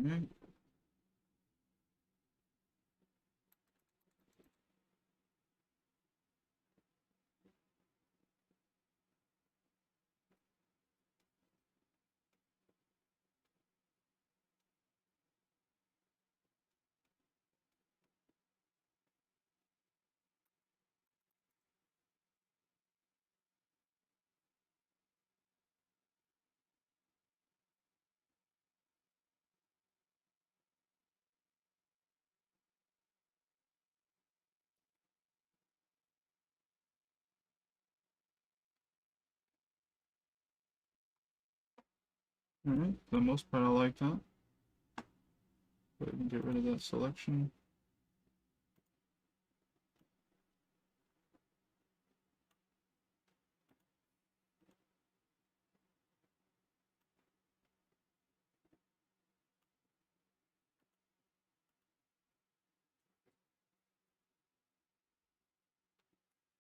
Alright. Alright, for the most part I like that. Go ahead and get rid of that selection.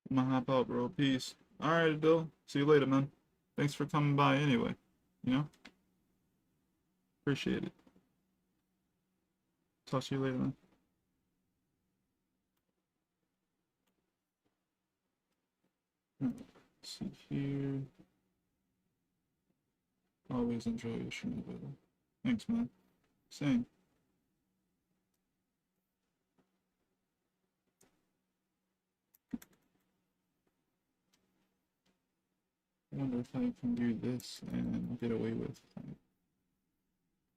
I'm gonna hop out, bro. Peace. Alright, Bill. See you later, man. Thanks for coming by anyway. You know? Appreciate it. Talk to you later, man. Let's see here. Always enjoy your stream, brother. Thanks, man. Same. I wonder if I can do this and get away with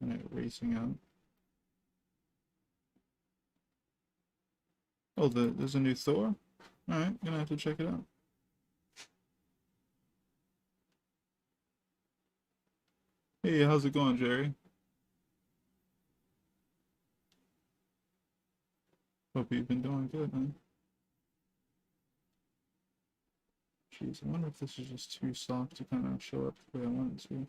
kind of racing out. Oh, there's a new Thor? Alright, gonna have to check it out. Hey, how's it going, Jerry? Hope you've been doing good, man. Jeez, I wonder if this is just too soft to kind of show up the way I want it to.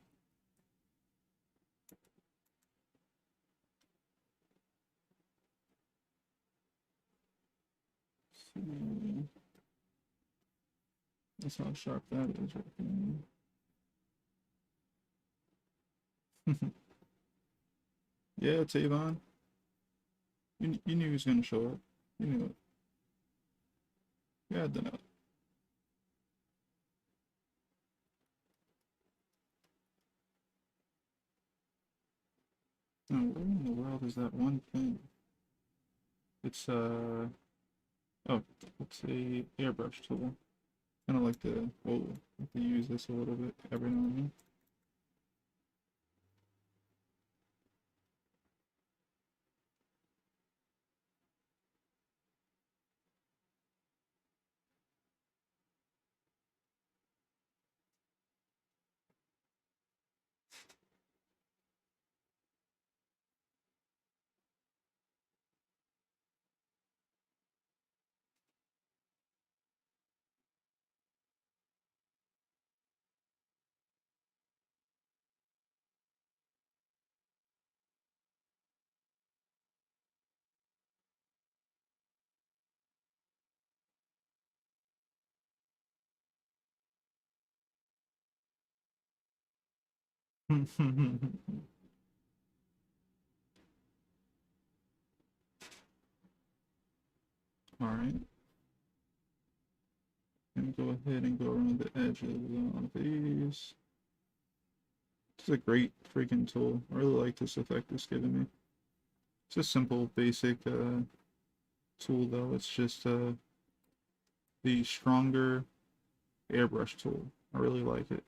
See. That's how sharp that is right there. Yeah, Tavon. You knew he was gonna show up. You knew it. You had to know. Now, where in the world is that one thing? It's oh, it's a airbrush tool. Kind of like to use this a little bit every now and then. Alright. And go ahead and go around the edges of these. This is a great freaking tool. I really like this effect it's giving me. It's a simple, basic tool though. It's just the stronger airbrush tool. I really like it.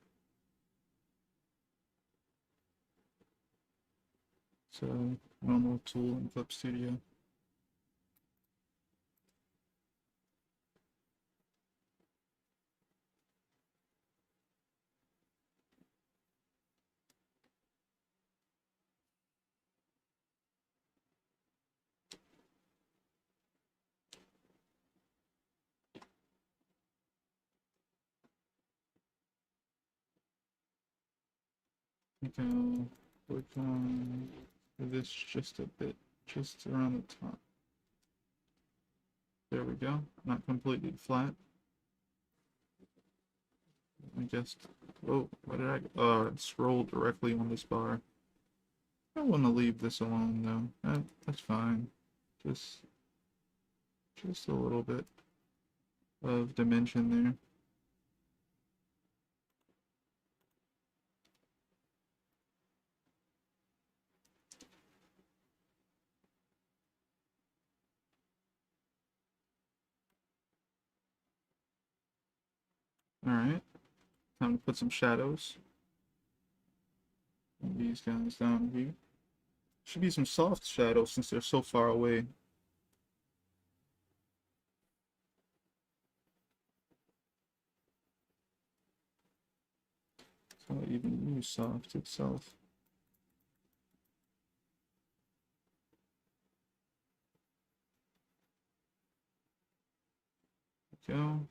It's a normal tool in Clip Studio. I think I'll click on this just a bit, just around the top. There we go. Not completely flat. I guess. Oh, where did I go? Oh, it scrolled directly on this bar. I want to leave this alone though. That's fine. Just a little bit of dimension there. Alright, time to put some shadows. These guys down here. Should be some soft shadows since they're so far away. So I'll even use soft itself. There we go.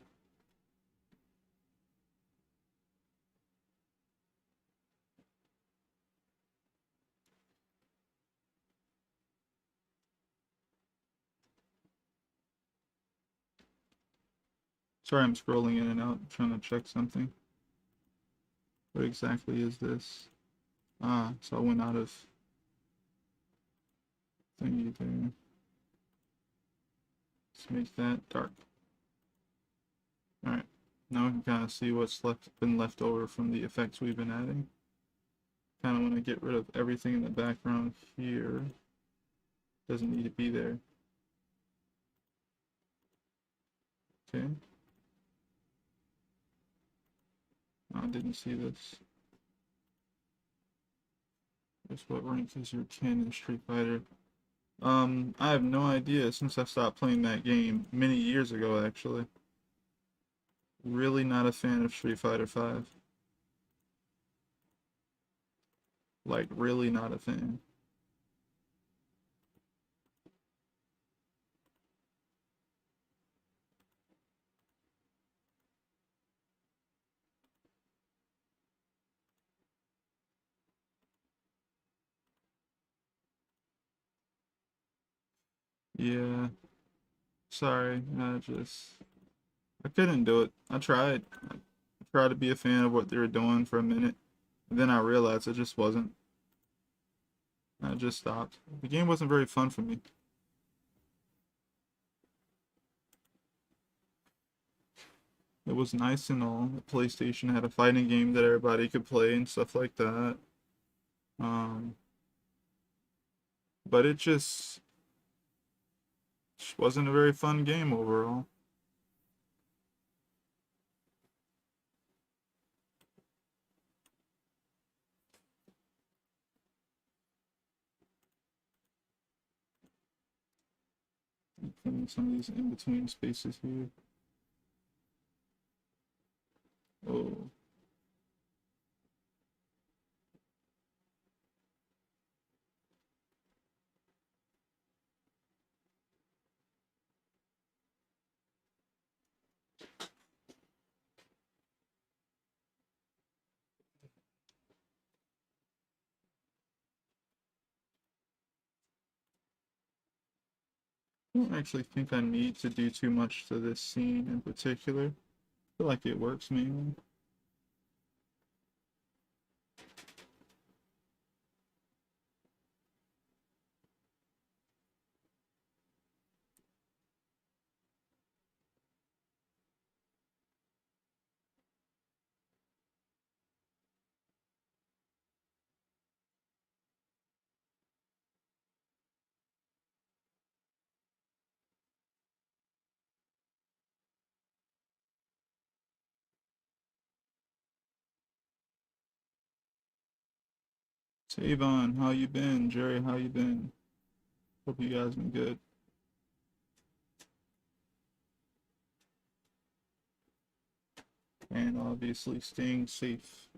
Sorry, I'm scrolling in and out, trying to check something. What exactly is this? Ah, so I went out of thingy there. Let's make that dark. Alright, now we can kind of see what's been left over from the effects we've been adding. Kind of want to get rid of everything in the background here. Doesn't need to be there. Okay. Oh, I didn't see this. Just what rank is your kin in Street Fighter? I have no idea since I stopped playing that game many years ago, actually. Really not a fan of Street Fighter 5. Like, really not a fan. Yeah, sorry, I couldn't do it. I tried. I tried to be a fan of what they were doing for a minute, and then I realized it just wasn't. I just stopped. The game wasn't very fun for me. It was nice and all. The PlayStation had a fighting game that everybody could play and stuff like that. Um, but it just wasn't a very fun game overall. Putting some of these in between spaces here. Oh. I don't actually think I need to do too much to this scene in particular. I feel like it works mainly. Tavon, how you been? Jerry, how you been? Hope you guys been good. And obviously staying safe.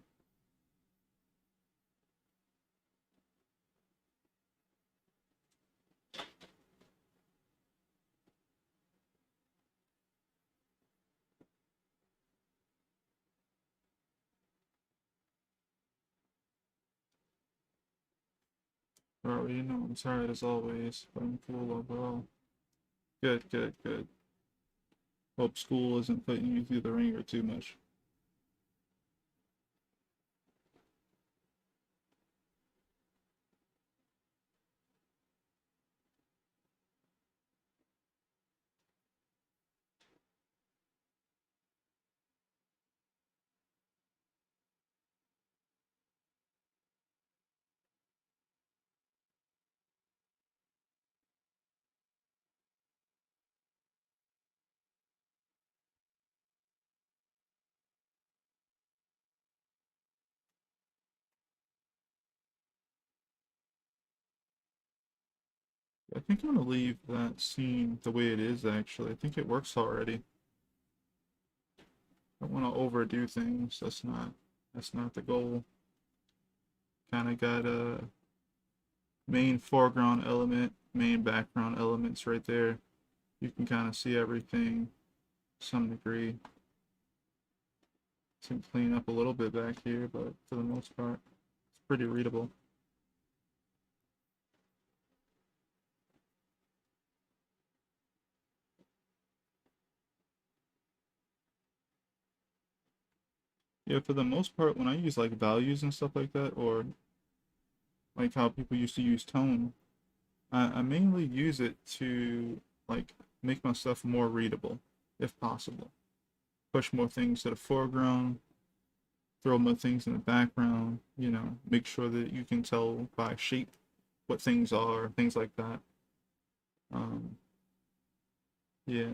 Bro, you know I'm tired as always, but I'm cool overall. Good, good, good. Hope school isn't putting you through the ringer too much. I think I'm gonna leave that scene the way it is actually. I think it works already. I don't want to overdo things. That's not the goal. Kind of got a main foreground element, main background elements right there. You can kind of see everything to some degree. Some clean up a little bit back here, but for the most part, it's pretty readable. Yeah, for the most part, when I use like values and stuff like that, or like how people used to use tone, I mainly use it to like make my stuff more readable, if possible. Push more things to the foreground, throw more things in the background, you know, make sure that you can tell by shape what things are, things like that. Um, yeah.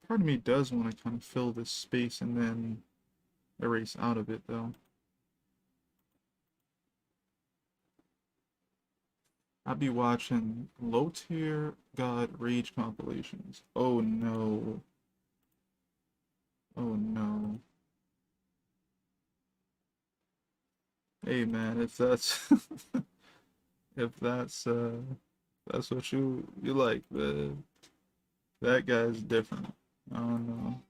Part of me does want to kind of fill this space and then erase out of it though. I'd be watching low tier god rage compilations. Oh no. Oh no. Hey man, if that's if that's what you like, that guy's different. I don't know.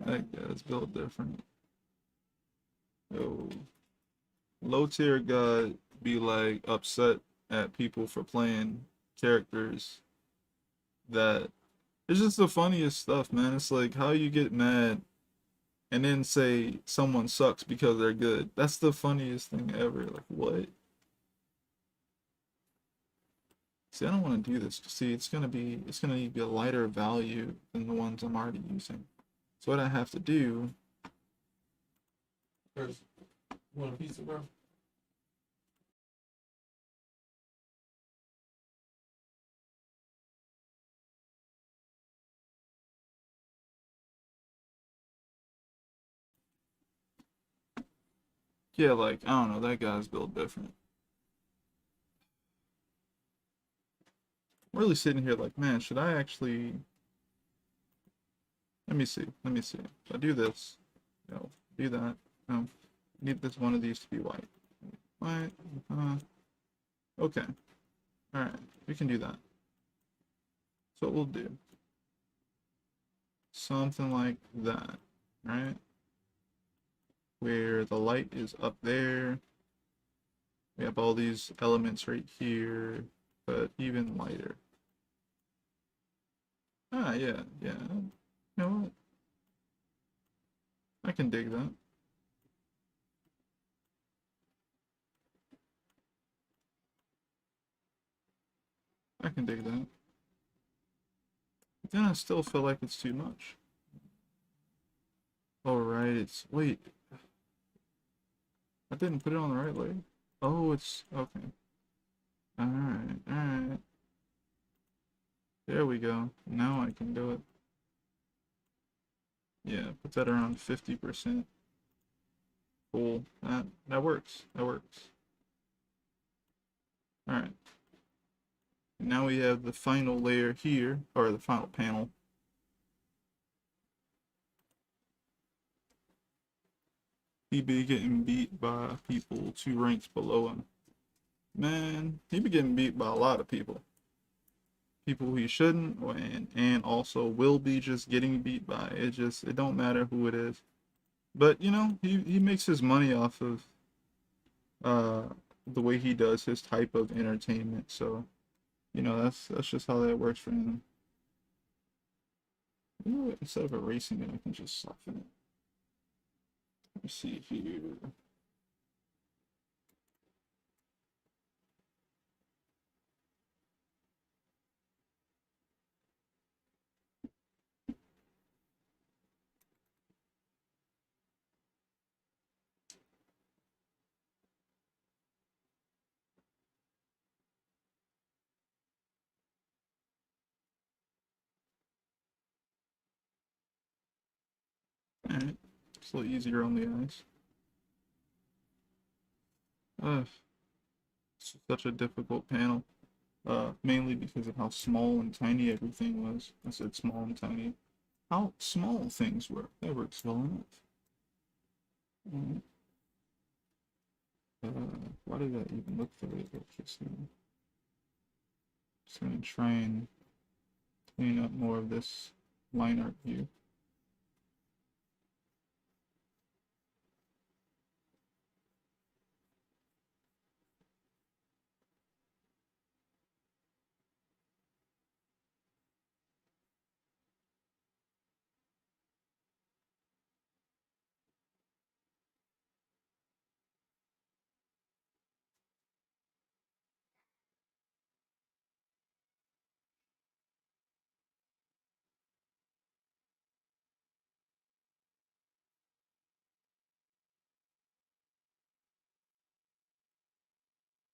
That guy's built different. Yo, low tier god be like upset at people for playing characters that it's just the funniest stuff, man. It's like how you get mad and then say someone sucks because they're good. That's the funniest thing ever. Like what? See, I don't want to do this. See, it's gonna need to be a lighter value than the ones I'm already using. So what I have to do, First, you want a pizza, bro? yeah, like I don't know, that guy's built different. I'm really sitting here like, man, should I actually? Let me see. Let me see. If I do this, no, do that. No, I need this one of these to be white. White. Okay. All right. We can do that. So what we'll do something like that, right? Where the light is up there. We have all these elements right here, but even lighter. Ah, yeah, yeah. You know what? I can dig that. I can dig that. But then I still feel like it's too much. Oh, right. It's wait. I didn't put it on the right layer. Oh, it's okay. All right, all right. There we go. Now I can do it. Yeah, put that around 50%. Cool. That works. That works. All right. Now we have the final layer here, or the final panel. He be getting beat by people 2 ranks below him. Man, he be getting beat by a lot of people. People he shouldn't, and also will be just getting beat by. It don't matter who it is. But you know, he makes his money off of uh the way he does his type of entertainment. So, you know, that's just how that works for him. You know what? Instead of erasing it, I can just soften it. Let me see here. Alright. It's a little easier on the eyes. It's such a difficult panel. Mainly because of how small and tiny everything was. I said small and tiny. How small things were. That works well enough. Mm, why did that even look the way it looked just now? Just gonna try and clean up more of this line art view.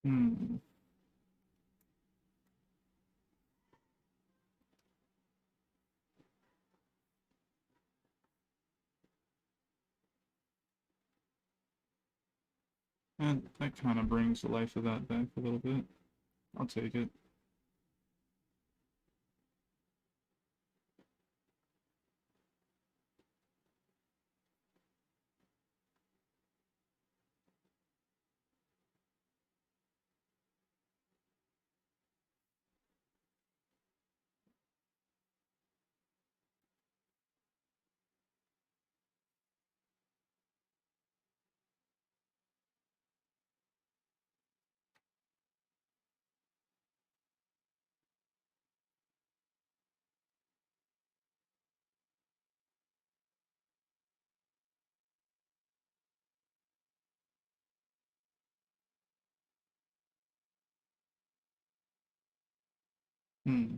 Hmm. And that kind of brings the life of that back a little bit. I'll take it. Hmm.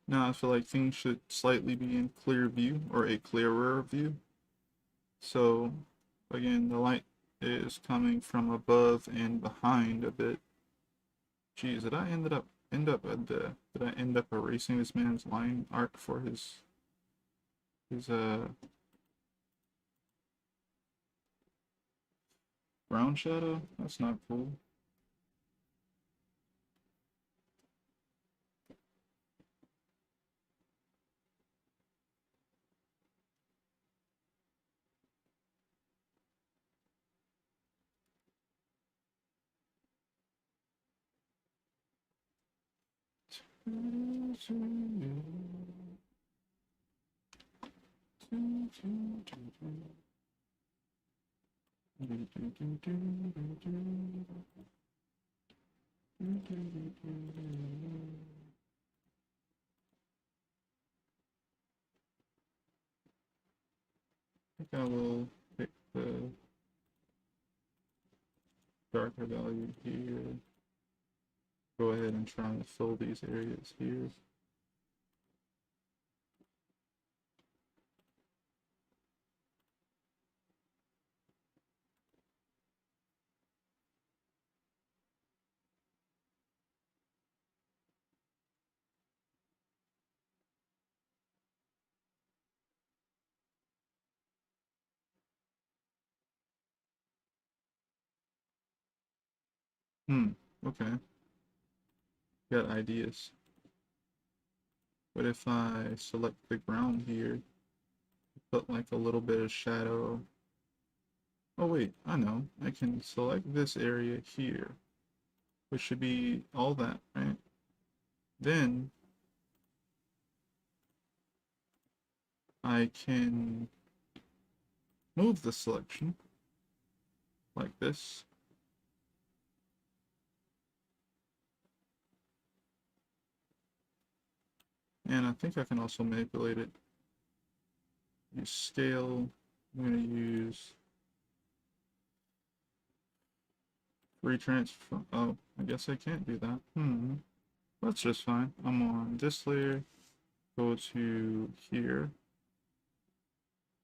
Now I feel like things should slightly be in clear view or a clearer view. So again, the light is coming from above and behind a bit. Geez, did I end up erasing this man's line art for his brown shadow? That's not cool. I think I will pick the darker value here. Go ahead and try to fill these areas here. Okay. Got ideas. What if I select the ground here, put like a little bit of shadow? Oh wait, I know. I can select this area here, which should be all that, right? Then I can move the selection like this. And I think I can also manipulate it. Use scale. I'm going to use free transfer. Oh, I guess I can't do that. That's just fine. I'm on this layer. Go to here.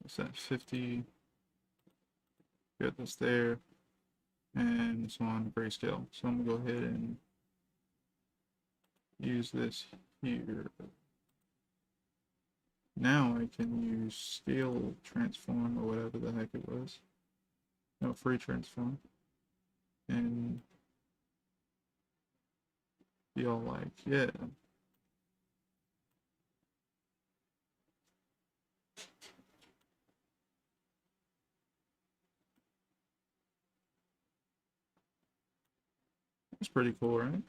What's that? 50. Get this there. And it's on grayscale. So I'm going to go ahead and use this here. Now I can use scale transform or whatever the heck it was. No, free transform. And be all like, yeah. That's pretty cool, right?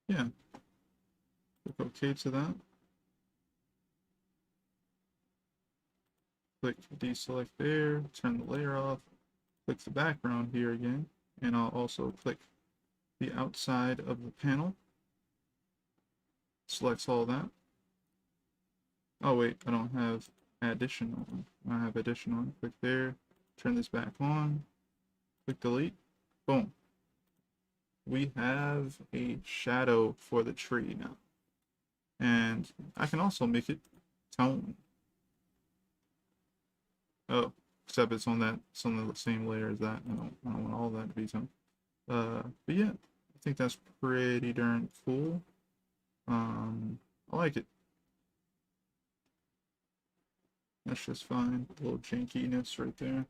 Yeah. Click OK to that. Click deselect there, turn the layer off, click the background here again, and I'll also click the outside of the panel. Selects all that. Oh wait, I don't have additional. I have additional. Click there, turn this back on, click delete, boom. We have a shadow for the tree now. And I can also make it tone. Oh, except it's on the same layer as that. I don't want all that to be tone. But yeah, I think that's pretty darn cool. I like it. That's just fine. A little jankiness right there.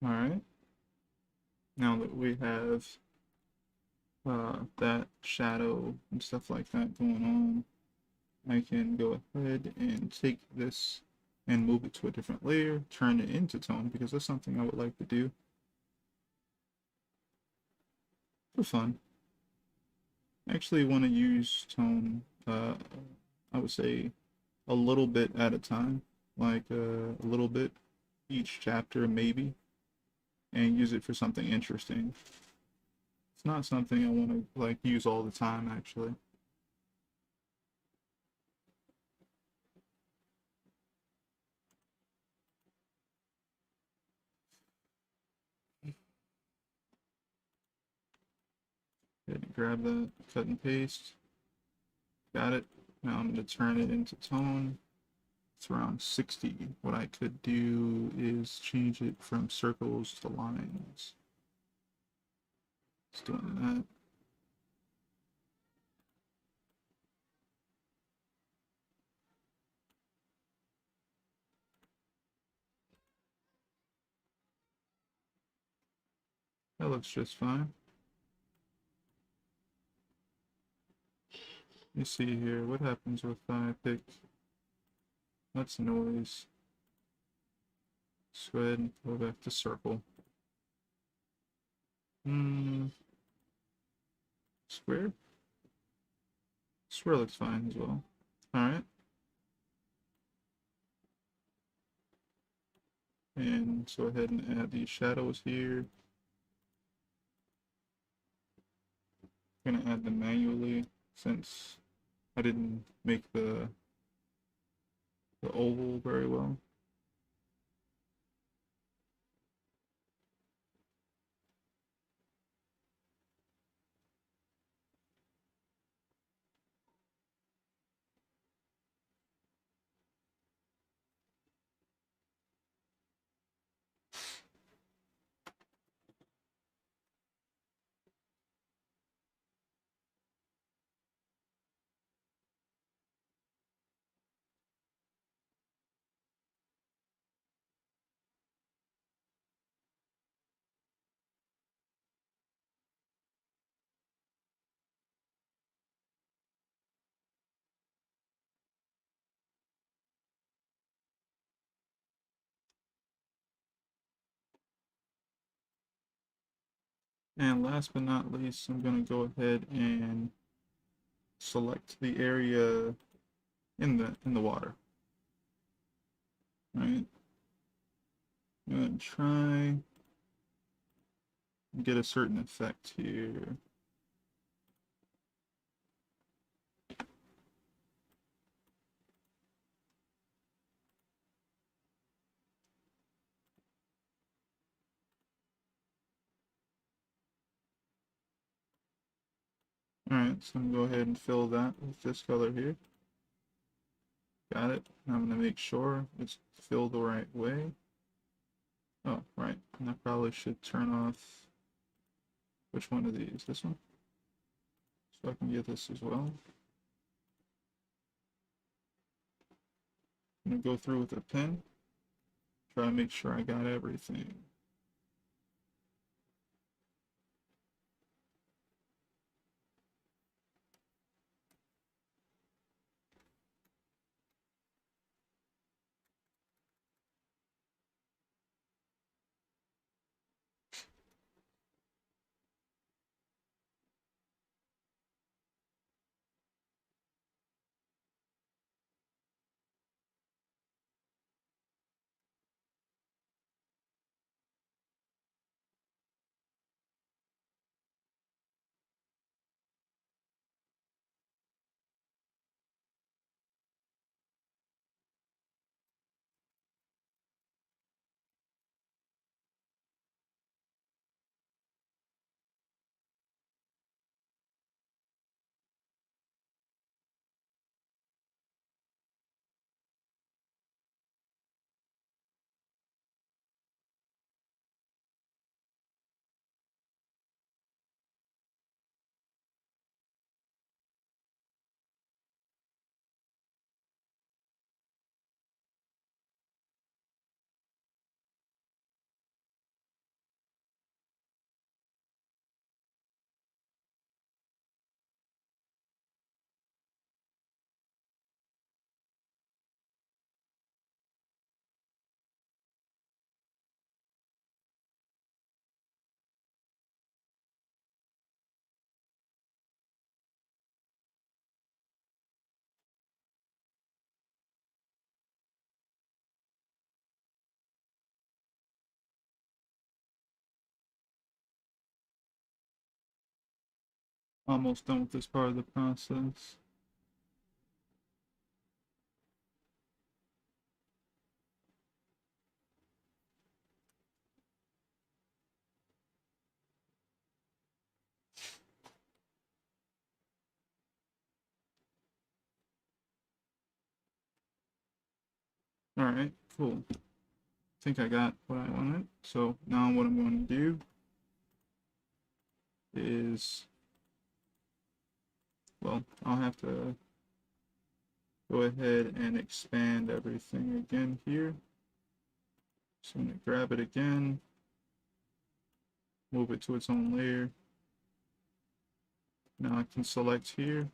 All right. Now that we have that shadow and stuff like that going on, I can go ahead and take this and move it to a different layer, turn it into tone, because that's something I would like to do for fun. I actually want to use tone, I would say a little bit at a time, like a little bit each chapter maybe, and use it for something interesting. It's not something I want to like use all the time actually. Go ahead and grab that, cut and paste. Got it. Now I'm going to turn it into tone. It's around 60. What I could do is change it from circles to lines. Just doing that. That looks just fine. Let me see here. What happens if I pick that's noise? Let's go ahead and go back to circle. Square? Square looks fine as well. Alright. And let's go ahead and add these shadows here. I'm gonna add them manually since I didn't make the oval very well. And last but not least, I'm going to go ahead and select the area in the water. Right? I'm going to try and get a certain effect here. Alright, so I'm going to go ahead and fill that with this color here. Got it. And I'm going to make sure it's filled the right way. Oh, right. And I probably should turn off which one of these? This one? So I can get this as well. I'm going to go through with a pen. Try to make sure I got everything. almost done with this part of the process. Alright, cool. I think I got what I wanted. So now what I'm going to do is, well, I'll have to go ahead and expand everything again here. So I'm going to grab it again, move it to its own layer. Now I can select here,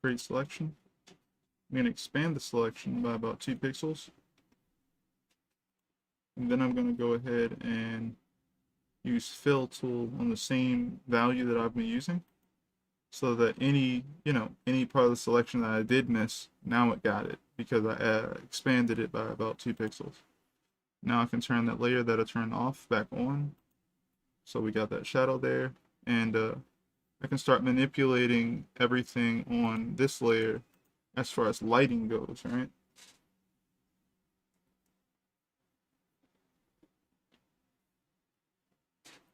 create selection. I'm going to expand the selection by about 2 pixels. And then I'm going to go ahead and use fill tool on the same value that I've been using, so that any part of the selection that I did miss, now it got it because I expanded it by about 2 pixels. Now I can turn that layer that I turned off back on. So we got that shadow there, and I can start manipulating everything on this layer as far as lighting goes, right?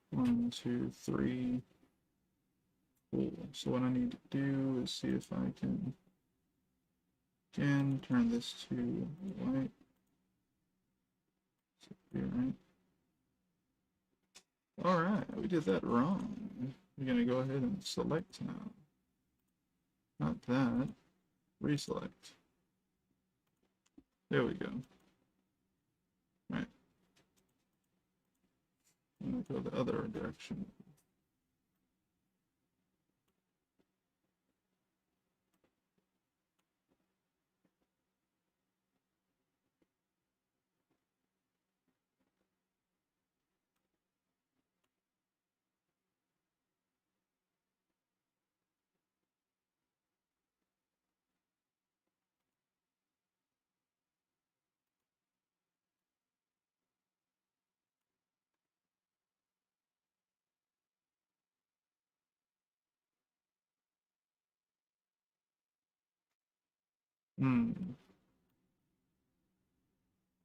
One, two, three. Cool. So what I need to do is see if I can, again, turn this to white. Here, right? Alright, we did that wrong. We're gonna go ahead and select now. Not that. Reselect. There we go. Right. I'm gonna go the other direction.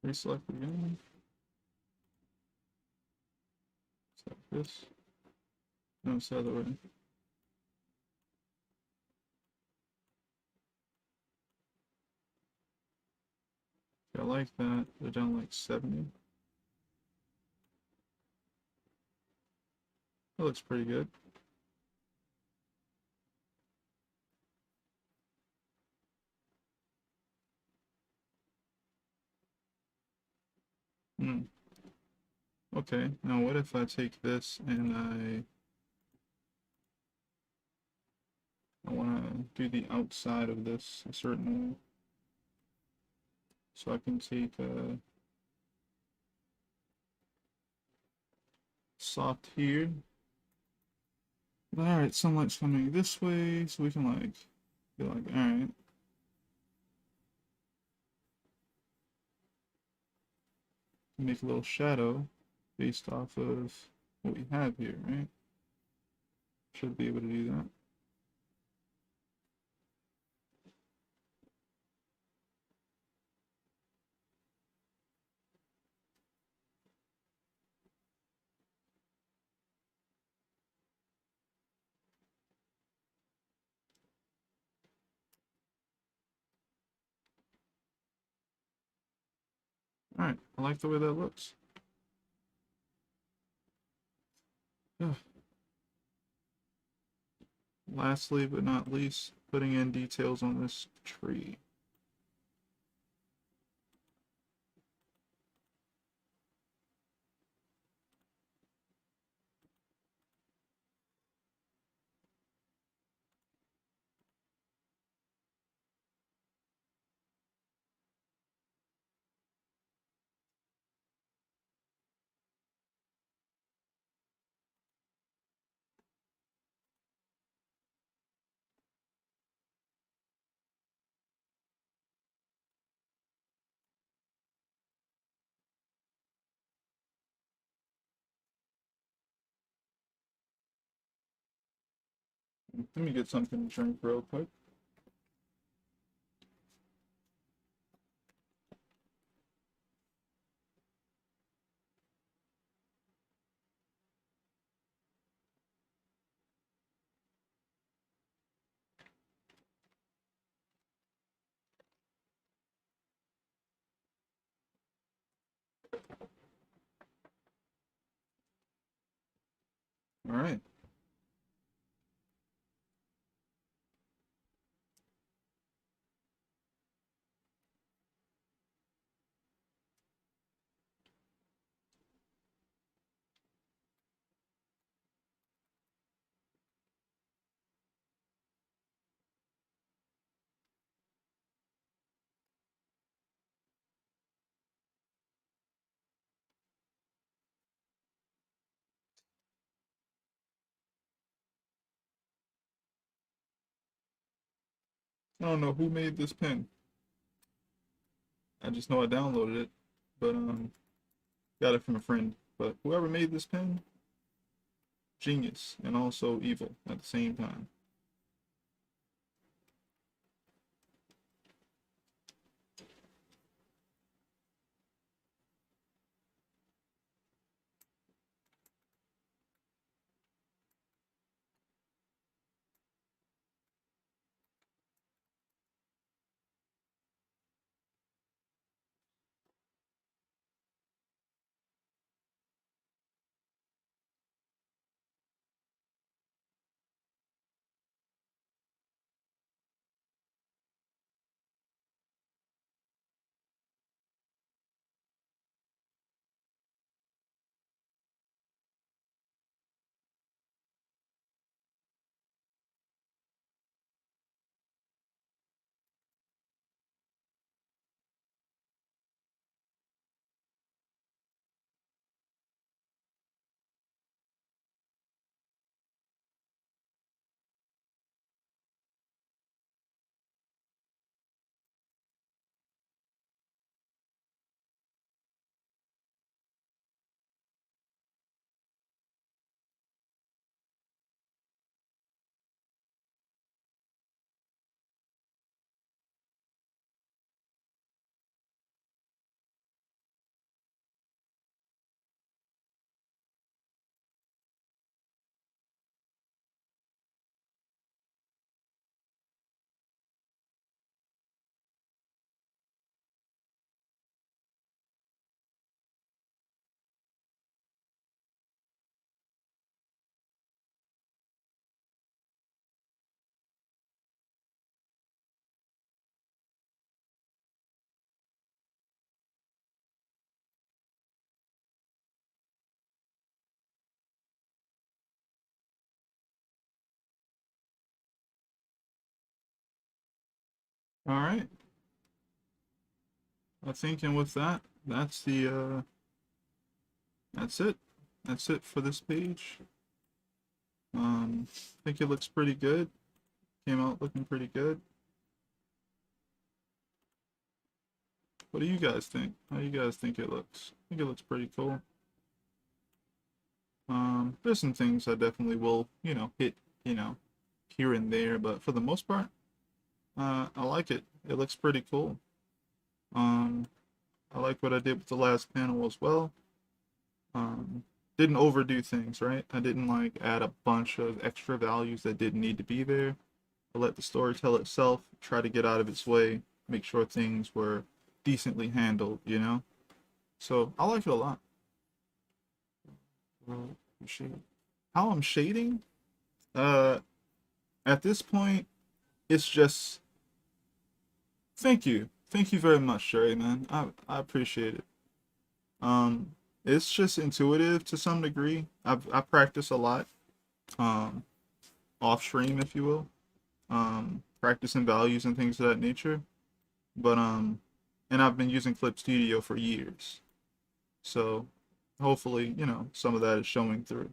Reselect again. Select this. No, it's the other way. I like that. They're down like 70. That looks pretty good. Okay, now what if I take this and I want to do the outside of this a certain way. So I can take a soft here. Alright, sunlight's coming this way, so we can like be like, alright. Make a little shadow based off of what we have here, right? Should be able to do that. Alright, I like the way that looks. Lastly, but not least, putting in details on this tree. Let me get something to drink real quick. All right. I don't know who made this pen. I just know I downloaded it, but got it from a friend. But whoever made this pen, genius and also evil at the same time. All right. I think, and with that, that's it. That's it for this page. I think it looks pretty good. Came out looking pretty good. What do you guys think? How do you guys think it looks? I think it looks pretty cool. There's some things I definitely will, hit, here and there, but for the most part, I like it. It looks pretty cool. Um, I like what I did with the last panel as well. Didn't overdo things, right? I didn't like add a bunch of extra values that didn't need to be there. I let the story tell itself, try to get out of its way, make sure things were decently handled, So I like it a lot. How I'm shading? Uh, at this point, it's just thank you very much, Sherry, man. I appreciate it. Um, it's just intuitive to some degree. I practice a lot, um, off stream, if you will. Practicing values and things of that nature. But and I've been using Clip Studio for years, so hopefully, some of that is showing through.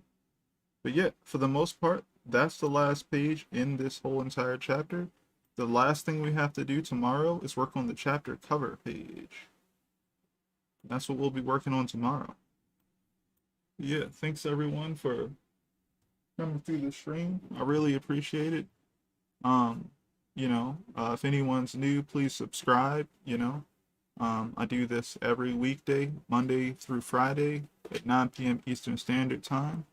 But yeah, for the most part, that's the last page in this whole entire chapter. The last thing we have to do tomorrow is work on the chapter cover page. That's what we'll be working on tomorrow. Yeah, thanks everyone for coming through the stream. I really appreciate it. If anyone's new, please subscribe. I do this every weekday, Monday through Friday at 9 p.m. Eastern Standard Time,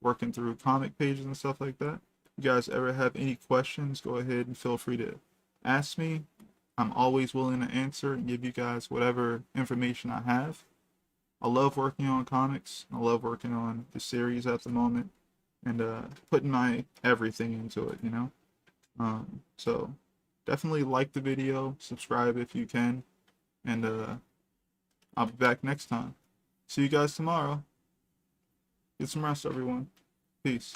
working through comic pages and stuff like that. If you guys ever have any questions, go ahead and feel free to ask me. I'm always willing to answer and give you guys whatever information I have. I love working on comics. I love working on the series at the moment and putting my everything into it, So definitely like the video, subscribe if you can, and I'll be back next time. See you guys tomorrow. Get some rest, everyone. Peace.